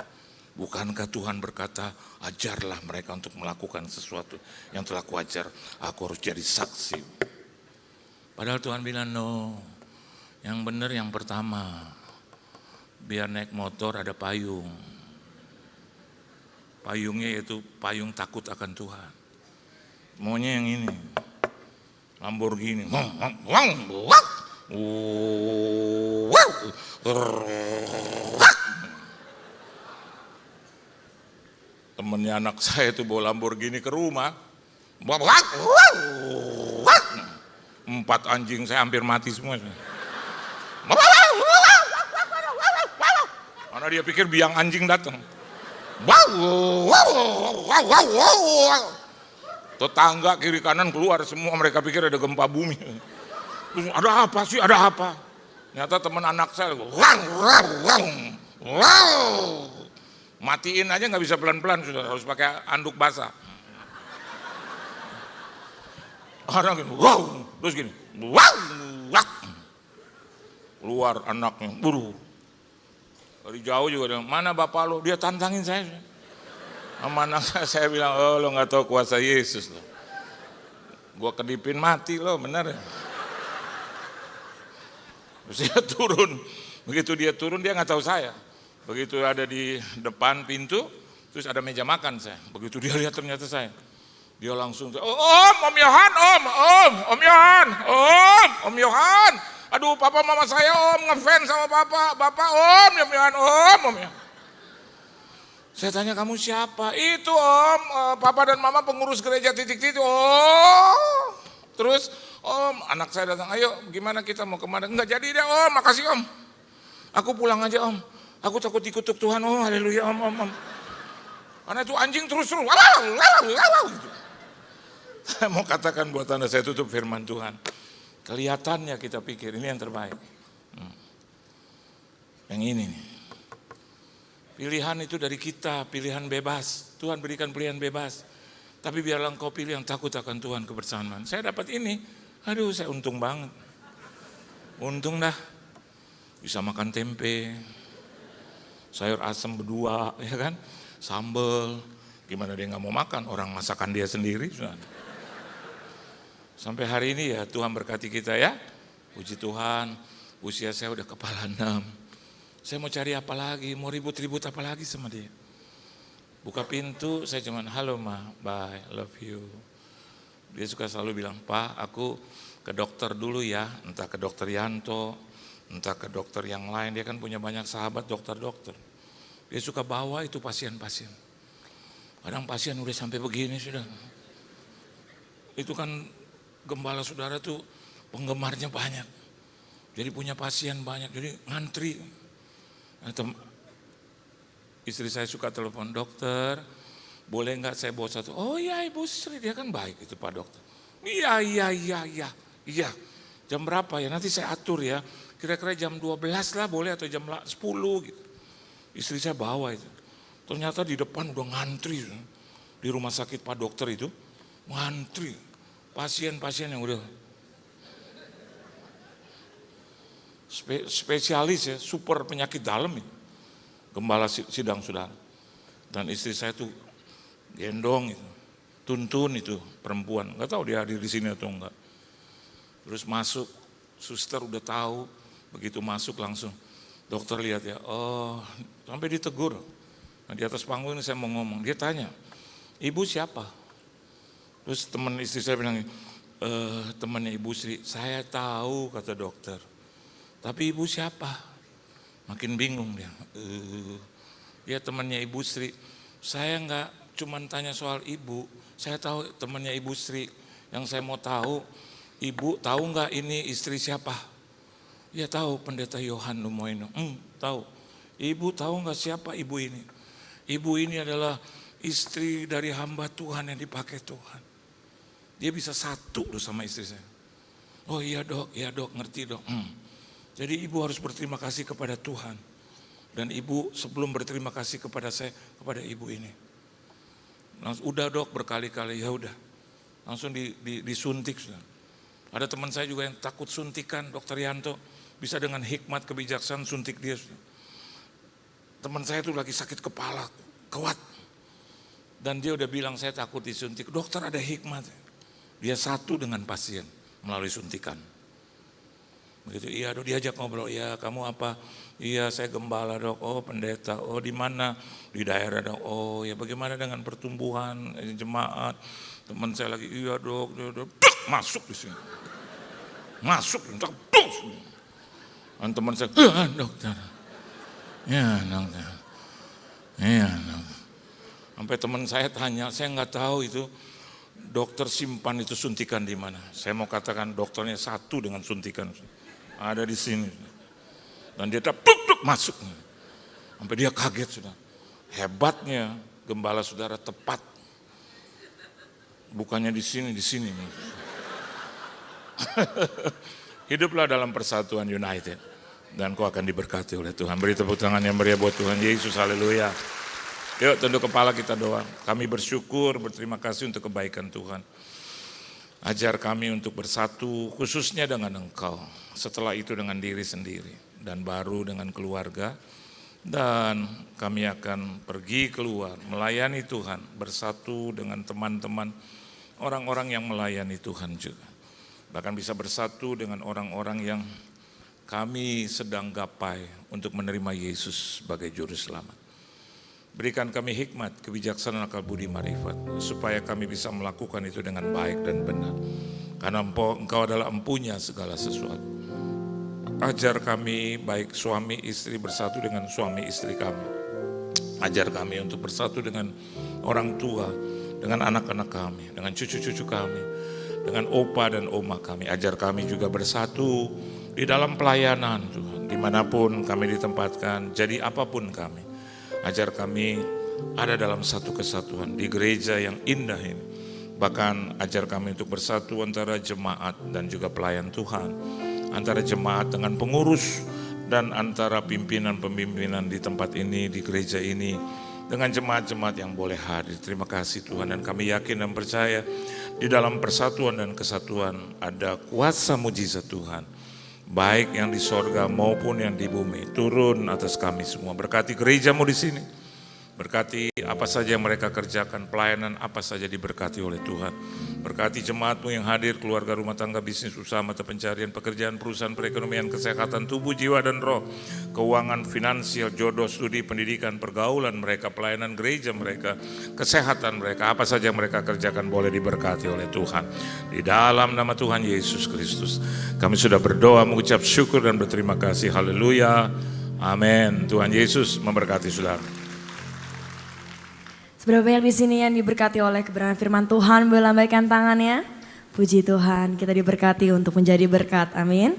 Bukankah Tuhan berkata, ajarlah mereka untuk melakukan sesuatu yang telah kuajar, aku harus jadi saksi. Padahal Tuhan bilang, no, yang benar yang pertama, biar naik motor ada payung. Payungnya yaitu payung takut akan Tuhan. Maunya yang ini. Lamborghini. Temennya anak saya itu bawa Lamborghini ke rumah. 4 anjing saya hampir mati semua. Karena dia pikir biang anjing datang. Tetangga kiri kanan keluar semua, mereka pikir ada gempa bumi. Terus ada apa sih, ada apa? Ternyata teman anak saya, matiin aja nggak bisa pelan-pelan, sudah harus pakai anduk basah. Orang gini, terus gini, keluar anaknya, buru. Dari jauh juga, mana bapak lo? Dia tantangin saya. Sama anak saya bilang, oh lo gak tahu kuasa Yesus lo. Gue kedipin mati lo, benar ya. Terus dia turun, begitu dia turun dia gak tahu saya. Begitu ada di depan pintu, terus ada meja makan saya. Begitu dia lihat ternyata saya. Dia langsung, Om Yohan, Om Yohan, Om Yohan. Aduh papa mama saya Om, ngefans sama bapak Om Yohan, Om Yohan. Saya tanya, kamu siapa? Itu Om, papa dan mama pengurus gereja titik-titik. Oh, terus Om, anak saya datang, ayo gimana kita mau kemana? Enggak jadi deh Om, makasih Om. Aku pulang aja Om, aku takut dikutuk Tuhan. Oh haleluya Om. Karena itu anjing terus-terus. Gitu. Saya mau katakan buat Anda, saya tutup firman Tuhan. Kelihatannya kita pikir ini yang terbaik. Yang ini nih. Pilihan itu dari kita, pilihan bebas. Tuhan berikan pilihan bebas. Tapi biarlah engkau pilih yang takut akan Tuhan, kebersamaan. Saya dapat ini, aduh saya untung banget. Untung dah. bisa makan tempe, sayur asam berdua, ya kan, sambal. Gimana dia nggak mau makan? Orang masakan dia sendiri. Sampai hari ini ya Tuhan berkati kita ya. Puji Tuhan, usia saya udah kepala 6. Saya mau cari apa lagi, mau ribut-ribut apa lagi sama dia. Buka pintu, saya cuman, halo ma, bye, love you. Dia suka selalu bilang, Pak, aku ke dokter dulu ya, entah ke dokter Yanto, entah ke dokter yang lain. Dia kan punya banyak sahabat dokter-dokter. Dia suka bawa itu pasien-pasien. Kadang pasien udah sampai begini sudah. Itu kan gembala saudara tuh penggemarnya banyak. Jadi punya pasien banyak, jadi ngantri. Istri saya suka telepon, dokter, boleh nggak saya bawa satu? Oh iya Ibu Sri, dia kan baik itu Pak Dokter. Iya. Jam berapa ya? Nanti saya atur ya. Kira-kira jam 12 lah boleh atau jam 10 gitu. Istri saya bawa itu. Ternyata di depan udah ngantri. Di rumah sakit Pak Dokter itu, ngantri. Pasien-pasien yang udah spesialis ya, super penyakit dalam itu. Gembala sidang saudara. Dan istri saya tuh gendong itu, tuntun itu perempuan. Nggak tahu dia hadir di sini atau enggak. Terus masuk, suster udah tahu, begitu masuk langsung. Dokter lihat ya, oh sampai ditegur. Nah, di atas panggung ini saya mau ngomong, dia tanya, ibu siapa? Terus teman istri saya bilang, temannya Ibu Sri, saya tahu kata dokter. Tapi ibu siapa? Makin bingung dia. Dia temannya Ibu Sri. Saya nggak cuman tanya soal ibu, saya tahu temannya Ibu Sri. Yang saya mau tahu, ibu tahu nggak ini istri siapa? Ya tahu, Pendeta Yohan Lumoino. Tahu. Ibu tahu nggak siapa ibu ini? Ibu ini adalah istri dari hamba Tuhan yang dipakai Tuhan. Dia bisa satu loh sama istri saya. Oh iya dok, ngerti dok. Jadi ibu harus berterima kasih kepada Tuhan. Dan ibu sebelum berterima kasih kepada saya, kepada ibu ini. Langsung, udah dok berkali-kali, ya udah. Langsung disuntik. Sudah. Ada teman saya juga yang takut suntikan, Dokter Yanto. Bisa dengan hikmat kebijaksanaan suntik dia. Sudah. Teman saya itu lagi sakit kepala, kuat. Dan dia udah bilang saya takut disuntik. Dokter ada hikmat. Dia satu dengan pasien melalui suntikan. Begitu, iya dok, diajak ngobrol, iya kamu apa? Iya saya gembala dok, oh pendeta, oh di mana? Di daerah dok, oh ya bagaimana dengan pertumbuhan jemaat? Teman saya lagi, iya dok, masuk di sini. Masuk, tak dan teman saya, dokter. Ya dokter. Iya dokter. Sampai teman saya tanya, saya nggak tahu itu dokter simpan itu suntikan di mana. Saya mau katakan dokternya satu dengan suntikan. Ada di sini. Dan dia masuk. Sampai dia kaget sudah. Hebatnya gembala saudara tepat. Bukannya di sini, di sini. Hiduplah dalam persatuan united. Dan kau akan diberkati oleh Tuhan. Beri tepuk tangan yang meriah buat Tuhan Yesus. Haleluya. Yuk tunduk kepala kita doa. Kami bersyukur, berterima kasih untuk kebaikan Tuhan. Ajar kami untuk bersatu khususnya dengan Engkau. Setelah itu dengan diri sendiri. Dan baru dengan keluarga. Dan kami akan pergi keluar melayani Tuhan. Bersatu dengan teman-teman orang-orang yang melayani Tuhan juga. Bahkan bisa bersatu dengan orang-orang yang kami sedang gapai untuk menerima Yesus sebagai Juru Selamat. Berikan kami hikmat, kebijaksanaan, akal budi, marifat, supaya kami bisa melakukan itu dengan baik dan benar. Karena Engkau adalah empunya segala sesuatu. Ajar kami baik suami istri bersatu dengan suami istri kami. Ajar kami untuk bersatu dengan orang tua, dengan anak-anak kami, dengan cucu-cucu kami, dengan opa dan oma kami. Ajar kami juga bersatu di dalam pelayanan Tuhan, dimanapun kami ditempatkan, jadi apapun kami. Ajar kami ada dalam satu kesatuan di gereja yang indah ini. Bahkan ajar kami untuk bersatu antara jemaat dan juga pelayan Tuhan. Antara jemaat dengan pengurus dan antara pimpinan-pemimpinan di tempat ini, di gereja ini. Dengan jemaat-jemaat yang boleh hadir. Terima kasih Tuhan, dan kami yakin dan percaya di dalam persatuan dan kesatuan ada kuasa mujizat Tuhan. baik yang di sorga maupun yang di bumi, turun atas kami semua. Berkati gerejamu di sini, berkati apa saja yang mereka kerjakan, pelayanan apa saja diberkati oleh Tuhan. Berkati jemaatmu yang hadir, keluarga, rumah tangga, bisnis, usaha, mata pencarian, pekerjaan, perusahaan, perekonomian, kesehatan, tubuh, jiwa, dan roh, keuangan, finansial, jodoh, studi, pendidikan, pergaulan mereka, pelayanan gereja mereka, kesehatan mereka, apa saja yang mereka kerjakan boleh diberkati oleh Tuhan. Di dalam nama Tuhan Yesus Kristus, kami sudah berdoa, mengucap syukur dan berterima kasih. Haleluya. Amin. Tuhan Yesus memberkati saudara. Seberapa banyak di sini yang diberkati oleh kebenaran firman Tuhan, boleh lambaikan tangannya. Puji Tuhan, kita diberkati untuk menjadi berkat. Amin.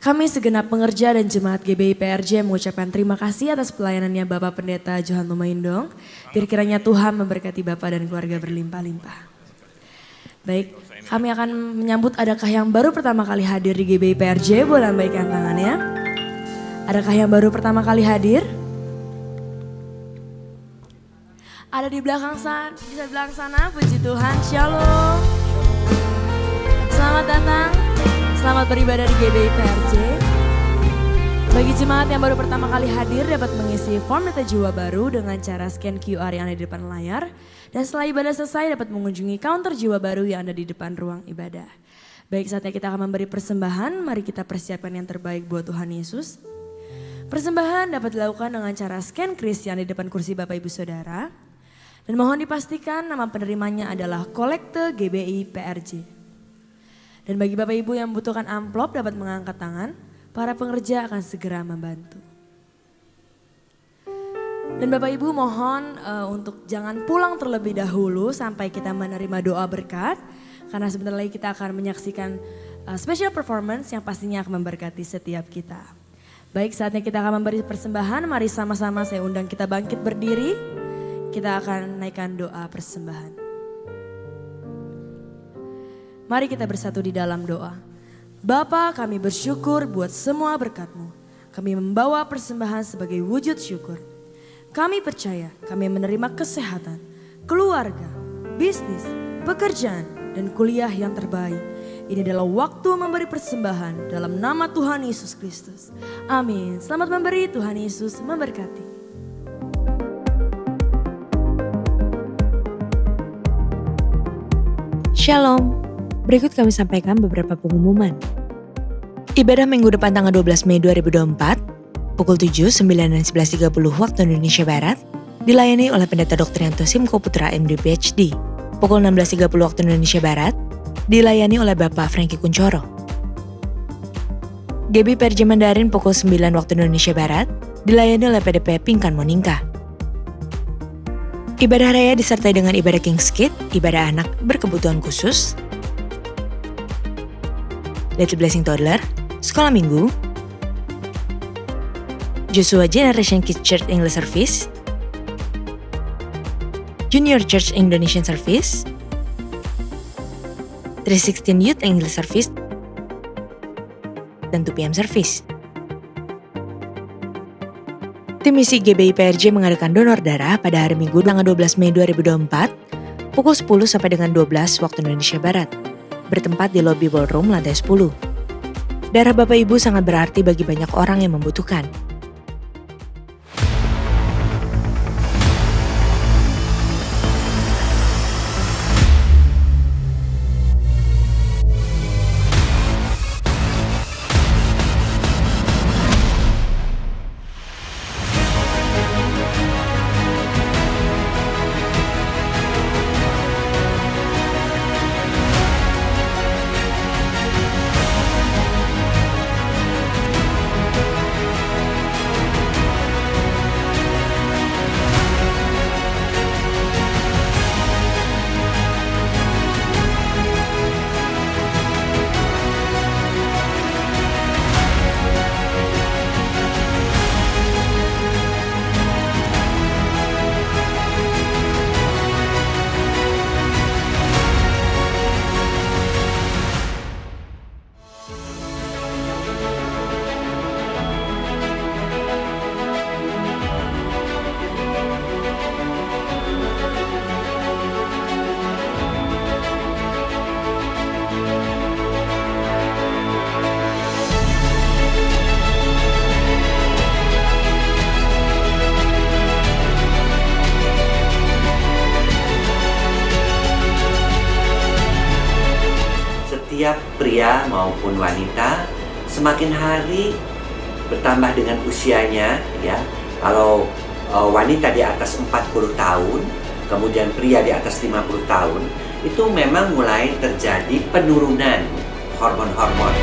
Kami segenap pengerja dan jemaat GBI PRJ mengucapkan terima kasih atas pelayanannya Bapak Pendeta Johan Tumaindong. Biar kiranya Tuhan memberkati Bapak dan keluarga berlimpah-limpah. Baik, kami akan menyambut adakah yang baru pertama kali hadir di GBI PRJ, boleh lambaikan tangannya. Adakah yang baru pertama kali hadir? Ada di belakang sana, bisa belakang sana, puji Tuhan, shalom. Selamat datang, selamat beribadah di GBI PRJ. Bagi jemaat yang baru pertama kali hadir dapat mengisi form data jiwa baru dengan cara scan QR yang ada di depan layar. Dan setelah ibadah selesai dapat mengunjungi counter jiwa baru yang ada di depan ruang ibadah. Baik, saatnya kita akan memberi persembahan, mari kita persiapkan yang terbaik buat Tuhan Yesus. Persembahan dapat dilakukan dengan cara scan kris yang ada di depan kursi Bapak Ibu Saudara. Dan mohon dipastikan nama penerimanya adalah Kolekte GBI PRJ. Dan bagi Bapak Ibu yang membutuhkan amplop dapat mengangkat tangan, para pengerja akan segera membantu. Dan Bapak Ibu mohon untuk jangan pulang terlebih dahulu sampai kita menerima doa berkat. Karena sebentar lagi kita akan menyaksikan special performance yang pastinya akan memberkati setiap kita. Baik, saatnya kita akan memberi persembahan, mari sama-sama saya undang kita bangkit berdiri. Kita akan naikkan doa persembahan. Mari kita bersatu di dalam doa. Bapa, kami bersyukur buat semua berkat-Mu. Kami membawa persembahan sebagai wujud syukur. Kami percaya kami menerima kesehatan, keluarga, bisnis, pekerjaan, dan kuliah yang terbaik. Ini adalah waktu memberi persembahan dalam nama Tuhan Yesus Kristus. Amin. Selamat memberi, Tuhan Yesus memberkati. Shalom, berikut kami sampaikan beberapa pengumuman. Ibadah minggu depan tanggal 12 Mei 2024, pukul 7, 9, dan 11.30 waktu Indonesia Barat, dilayani oleh Pendeta Dr. Yanto Simko Putra MD PhD. Pukul 16.30 waktu Indonesia Barat, dilayani oleh Bapak Franky Kuncoro. GBI PRJ Mandarin pukul 9 waktu Indonesia Barat, dilayani oleh PDP Pinkan Moninka. Ibadah raya disertai dengan ibadah King's Kid, ibadah anak berkebutuhan khusus, Little Blessing Toddler, sekolah minggu, Joshua Generation Kids Church English Service, Junior Church Indonesian Service, 316 Youth English Service, dan 2 PM Service. Tim misi GBI PRJ mengadakan donor darah pada hari Minggu tanggal 12 Mei 2024 pukul 10 sampai dengan 12 waktu Indonesia Barat. Bertempat di lobi ballroom lantai 10. Darah Bapak Ibu sangat berarti bagi banyak orang yang membutuhkan. maupun wanita semakin hari bertambah dengan usianya, ya. Kalau wanita di atas 40 tahun, kemudian pria di atas 50 tahun, itu memang mulai terjadi penurunan hormon-hormon.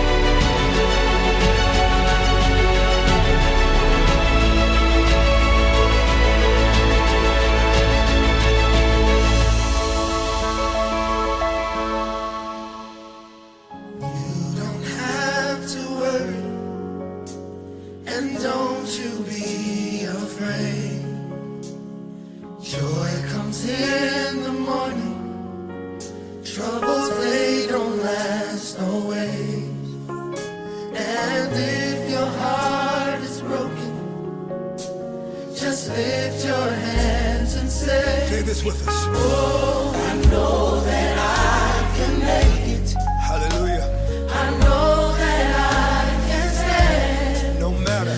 Say this with us. Oh, I know that I can make it. Hallelujah. I know that I can stand. No matter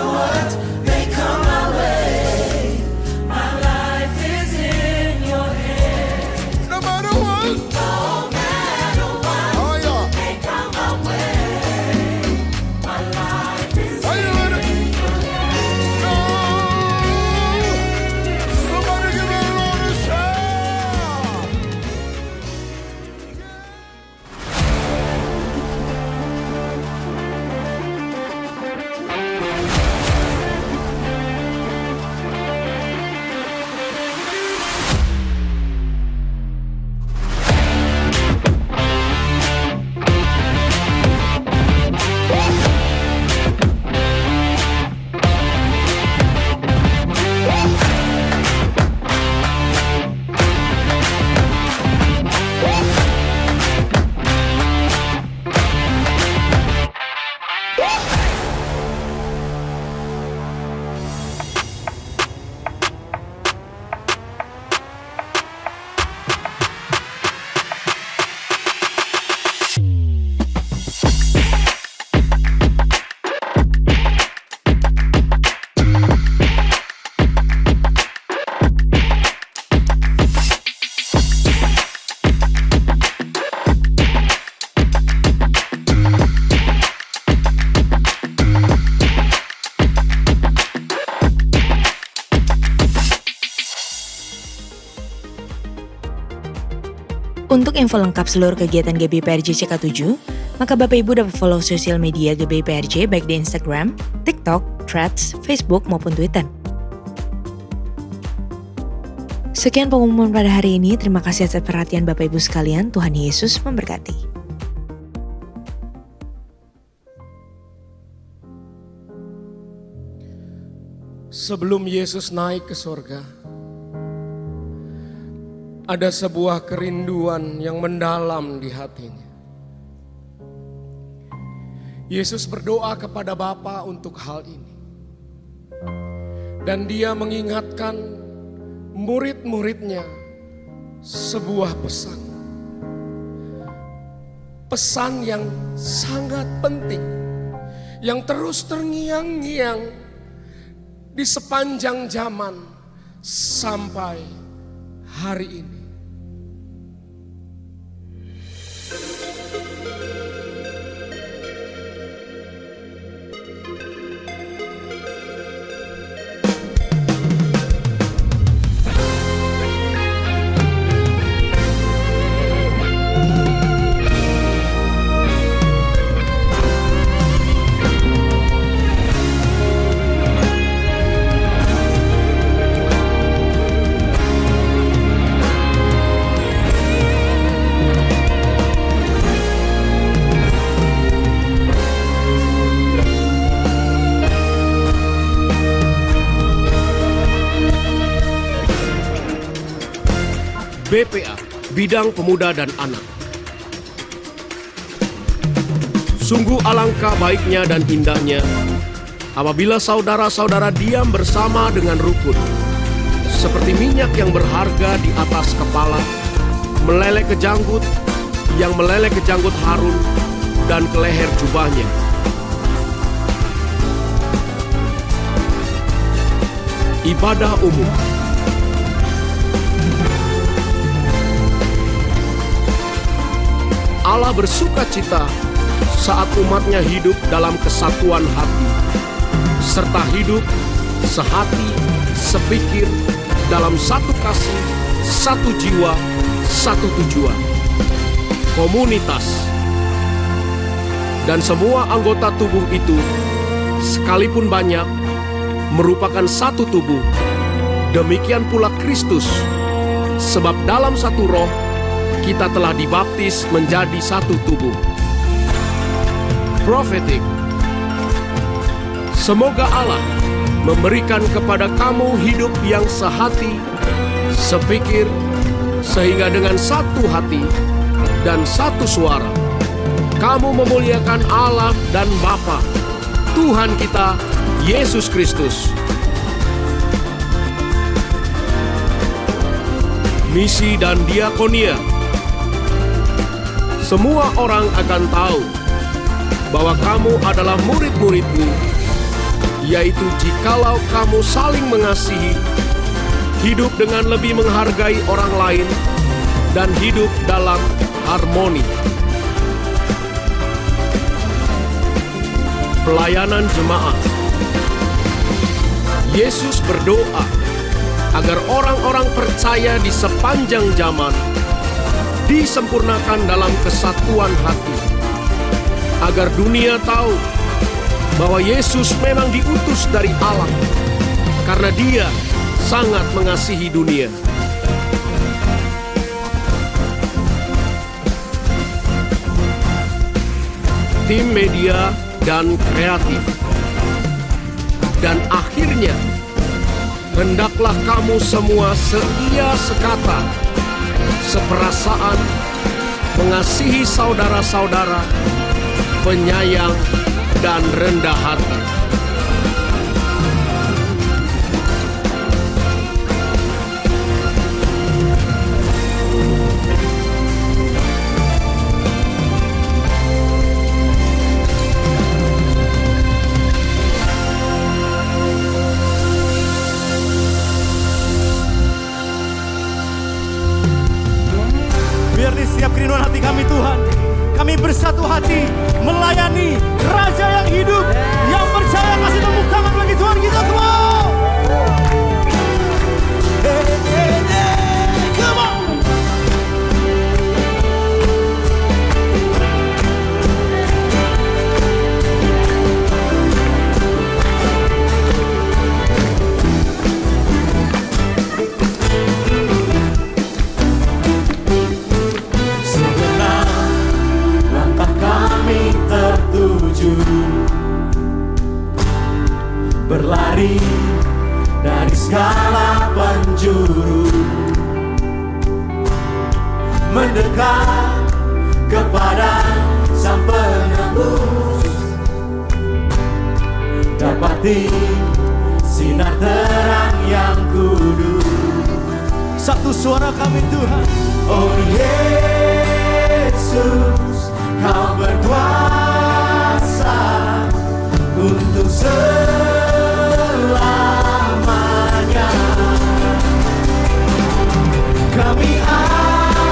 what may come my way. My life is in your hands. No matter what. Oh yeah. May come my way. My life is in your hands. Untuk info lengkap seluruh kegiatan GBIPRJ CK7, maka Bapak Ibu dapat follow sosial media GBIPRJ baik di Instagram, TikTok, Threads, Facebook maupun Twitter. Sekian pengumuman pada hari ini. Terima kasih atas perhatian Bapak Ibu sekalian. Tuhan Yesus memberkati. Sebelum Yesus naik ke surga, ada sebuah kerinduan yang mendalam di hatinya. Yesus berdoa kepada Bapa untuk hal ini. Dan dia mengingatkan murid-muridnya sebuah pesan. Pesan yang sangat penting, yang terus terngiang-ngiang di sepanjang zaman sampai hari ini. BPA, Bidang Pemuda dan Anak. Sungguh alangkah baiknya dan indahnya apabila saudara-saudara diam bersama dengan rukun, seperti minyak yang berharga di atas kepala, meleleh ke janggut, yang meleleh ke janggut Harun dan ke leher jubahnya. Ibadah umum. Allah bersuka cita saat umatnya hidup dalam kesatuan hati, serta hidup sehati, sepikir, dalam satu kasih, satu jiwa, satu tujuan. Komunitas. Dan semua anggota tubuh itu, sekalipun banyak, merupakan satu tubuh. Demikian pula Kristus, sebab dalam satu roh, kita telah dibaptis menjadi satu tubuh. Prophetic. Semoga Allah memberikan kepada kamu hidup yang sehati, sepikir, sehingga dengan satu hati dan satu suara, kamu memuliakan Allah dan Bapa, Tuhan kita, Yesus Kristus. Misi dan diakonia. Semua orang akan tahu bahwa kamu adalah murid-muridku, yaitu jikalau kamu saling mengasihi, hidup dengan lebih menghargai orang lain, dan hidup dalam harmoni. Pelayanan jemaat. Yesus berdoa agar orang-orang percaya di sepanjang zaman disempurnakan dalam kesatuan hati, agar dunia tahu bahwa Yesus memang diutus dari Allah, karena Dia sangat mengasihi dunia. Tim media dan kreatif. Dan akhirnya, hendaklah kamu semua seia sekata, seperasaan, mengasihi saudara-saudara, penyayang, dan rendah hati. Biar di setiap kerinduan hati kami Tuhan, kami bersatu hati melayani Raja yang hidup, yang percaya. Kasih tepuk tangan bagi Tuhan kita semua. Come on. Berlari dari segala penjuru, mendekat kepada Sang Penebus, dapati sinar terang yang kudus. Satu suara kami Tuhan. Oh Yesus, Kau berkuasa untuk selamanya. Kami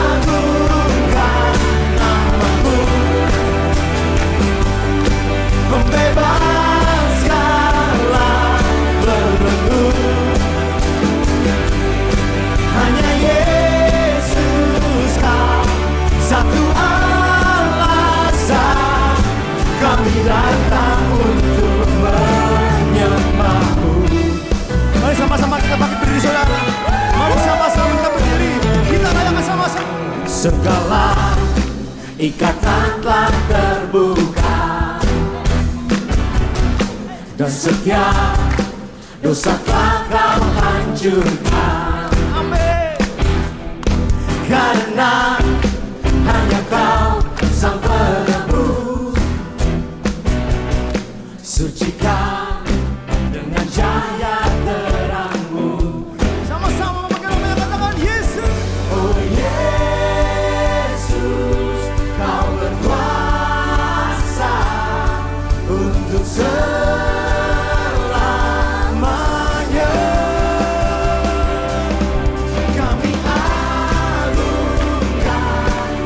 agungkan nama-Mu, membebaskanlah belenggu. Hanya Yesus Kau satu alasan kami datang untuk menyembah-Mu. Mari sama-sama kita bangkit berdiri saudara. Mari sama-sama kita berdiri. Kita rayakan sama-sama. Segala ikatan telah terbuka, dan setiap dosa telah Kau hancurkan. Amin. Karena hanya Kau Sang Penebus, sucikan dengan cahaya terang-Mu. Sama-sama memegang katakan Yesus. Oh Yesus, Kau berkuasa untuk selamanya. Kami agungkan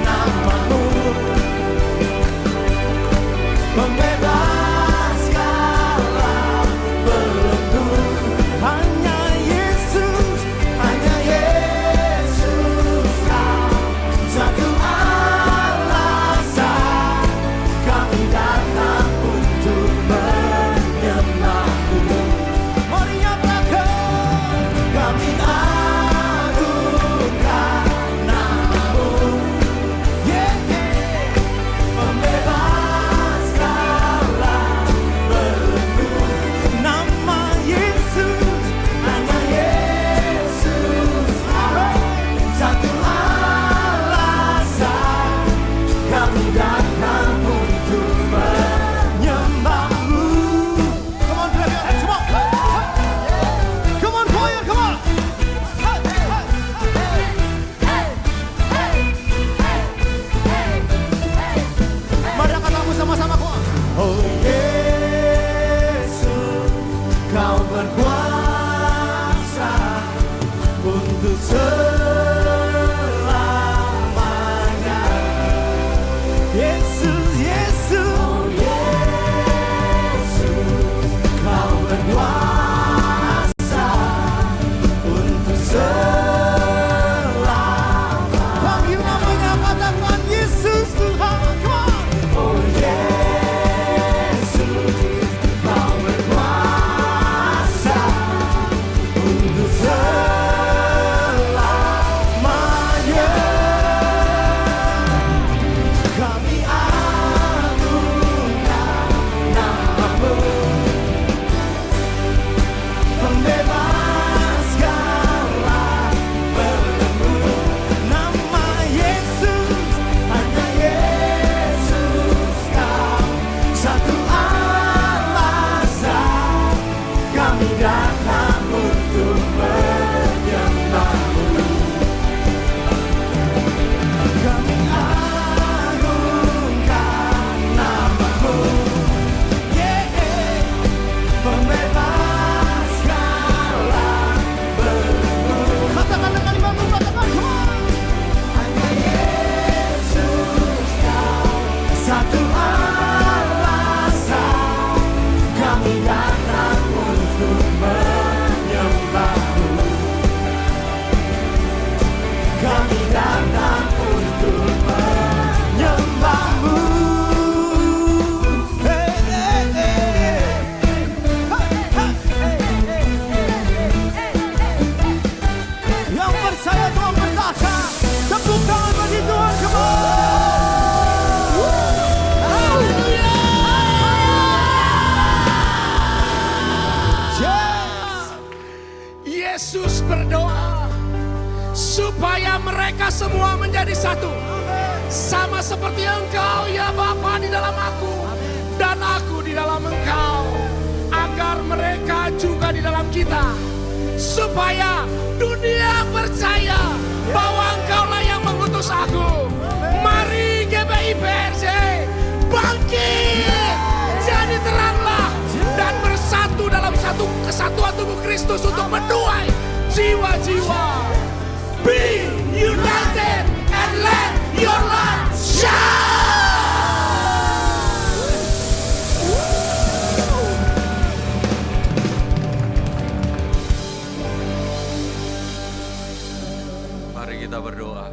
nama-Mu, bebaskanlah belenggu. Katakan dengan imanmu, katakan, come on. Hanya Yesus kau satu alasan kami datang untuk menyembahmu. Kami datang untuk menyembahmu. Hey, hey, hey. Yang percaya Tuhan berkata, tepuk tangan bagi Tuhan, come on. Haleluya. Yesus berdoa supaya mereka semua menjadi satu. Sama seperti Engkau ya Bapa di dalam aku dan aku di dalam Engkau. Agar mereka juga di dalam kita. Supaya dunia percaya bahwa Engkaulah yang mengutus aku. Mari GBI PRJ bangkit, jadi teranglah dan bersatu dalam satu kesatuan tubuh Kristus untuk menuai jiwa-jiwa. Be united and let your light shine. Mari kita berdoa.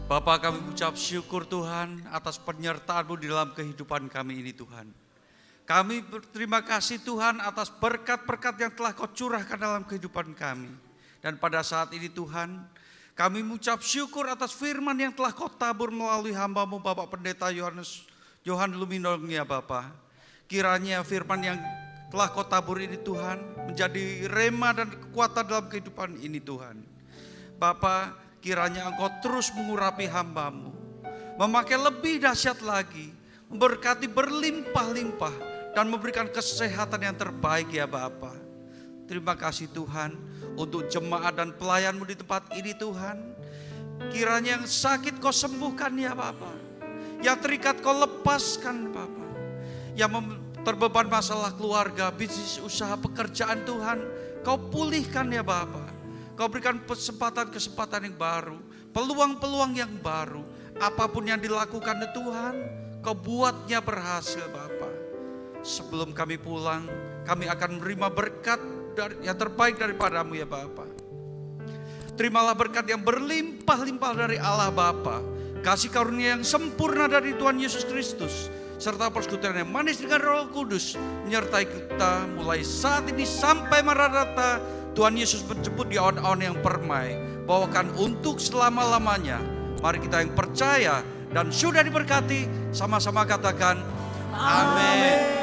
Bapa, kami ucap syukur Tuhan atas penyertaan-Mu di dalam kehidupan kami ini Tuhan. Kami berterima kasih Tuhan atas berkat-berkat yang telah Kau curahkan dalam kehidupan kami. Dan pada saat ini Tuhan, kami mengucap syukur atas firman yang telah Kau tabur melalui hamba-Mu Bapak Pendeta Johan Luminong ya Bapa. Kiranya firman yang telah Kau tabur ini Tuhan menjadi rema dan kekuatan dalam kehidupan ini Tuhan. Bapa, kiranya Engkau terus mengurapi hamba-Mu, memakai lebih dahsyat lagi, memberkati berlimpah-limpah, dan memberikan kesehatan yang terbaik ya Bapa. Terima kasih Tuhan untuk jemaat dan pelayan-Mu di tempat ini Tuhan. Kiranya yang sakit Kau sembuhkan ya Bapa, yang terikat Kau lepaskan Bapa, yang terbeban masalah keluarga, bisnis, usaha, pekerjaan Tuhan, Kau pulihkan ya Bapa. Kau berikan kesempatan-kesempatan yang baru, peluang-peluang yang baru. Apapun yang dilakukan Tuhan, Kau buatnya berhasil Bapa. Sebelum kami pulang, kami akan menerima berkat yang terbaik daripada-Mu ya Bapa. Terimalah berkat yang berlimpah-limpah dari Allah Bapa, kasih karunia yang sempurna dari Tuhan Yesus Kristus, serta persekutuan yang manis dengan Roh Kudus menyertai kita mulai saat ini sampai Maranatha. Tuhan Yesus menjemput di awan-awan yang permai, bawakan untuk selama-lamanya. Mari kita yang percaya dan sudah diberkati, sama-sama katakan amin.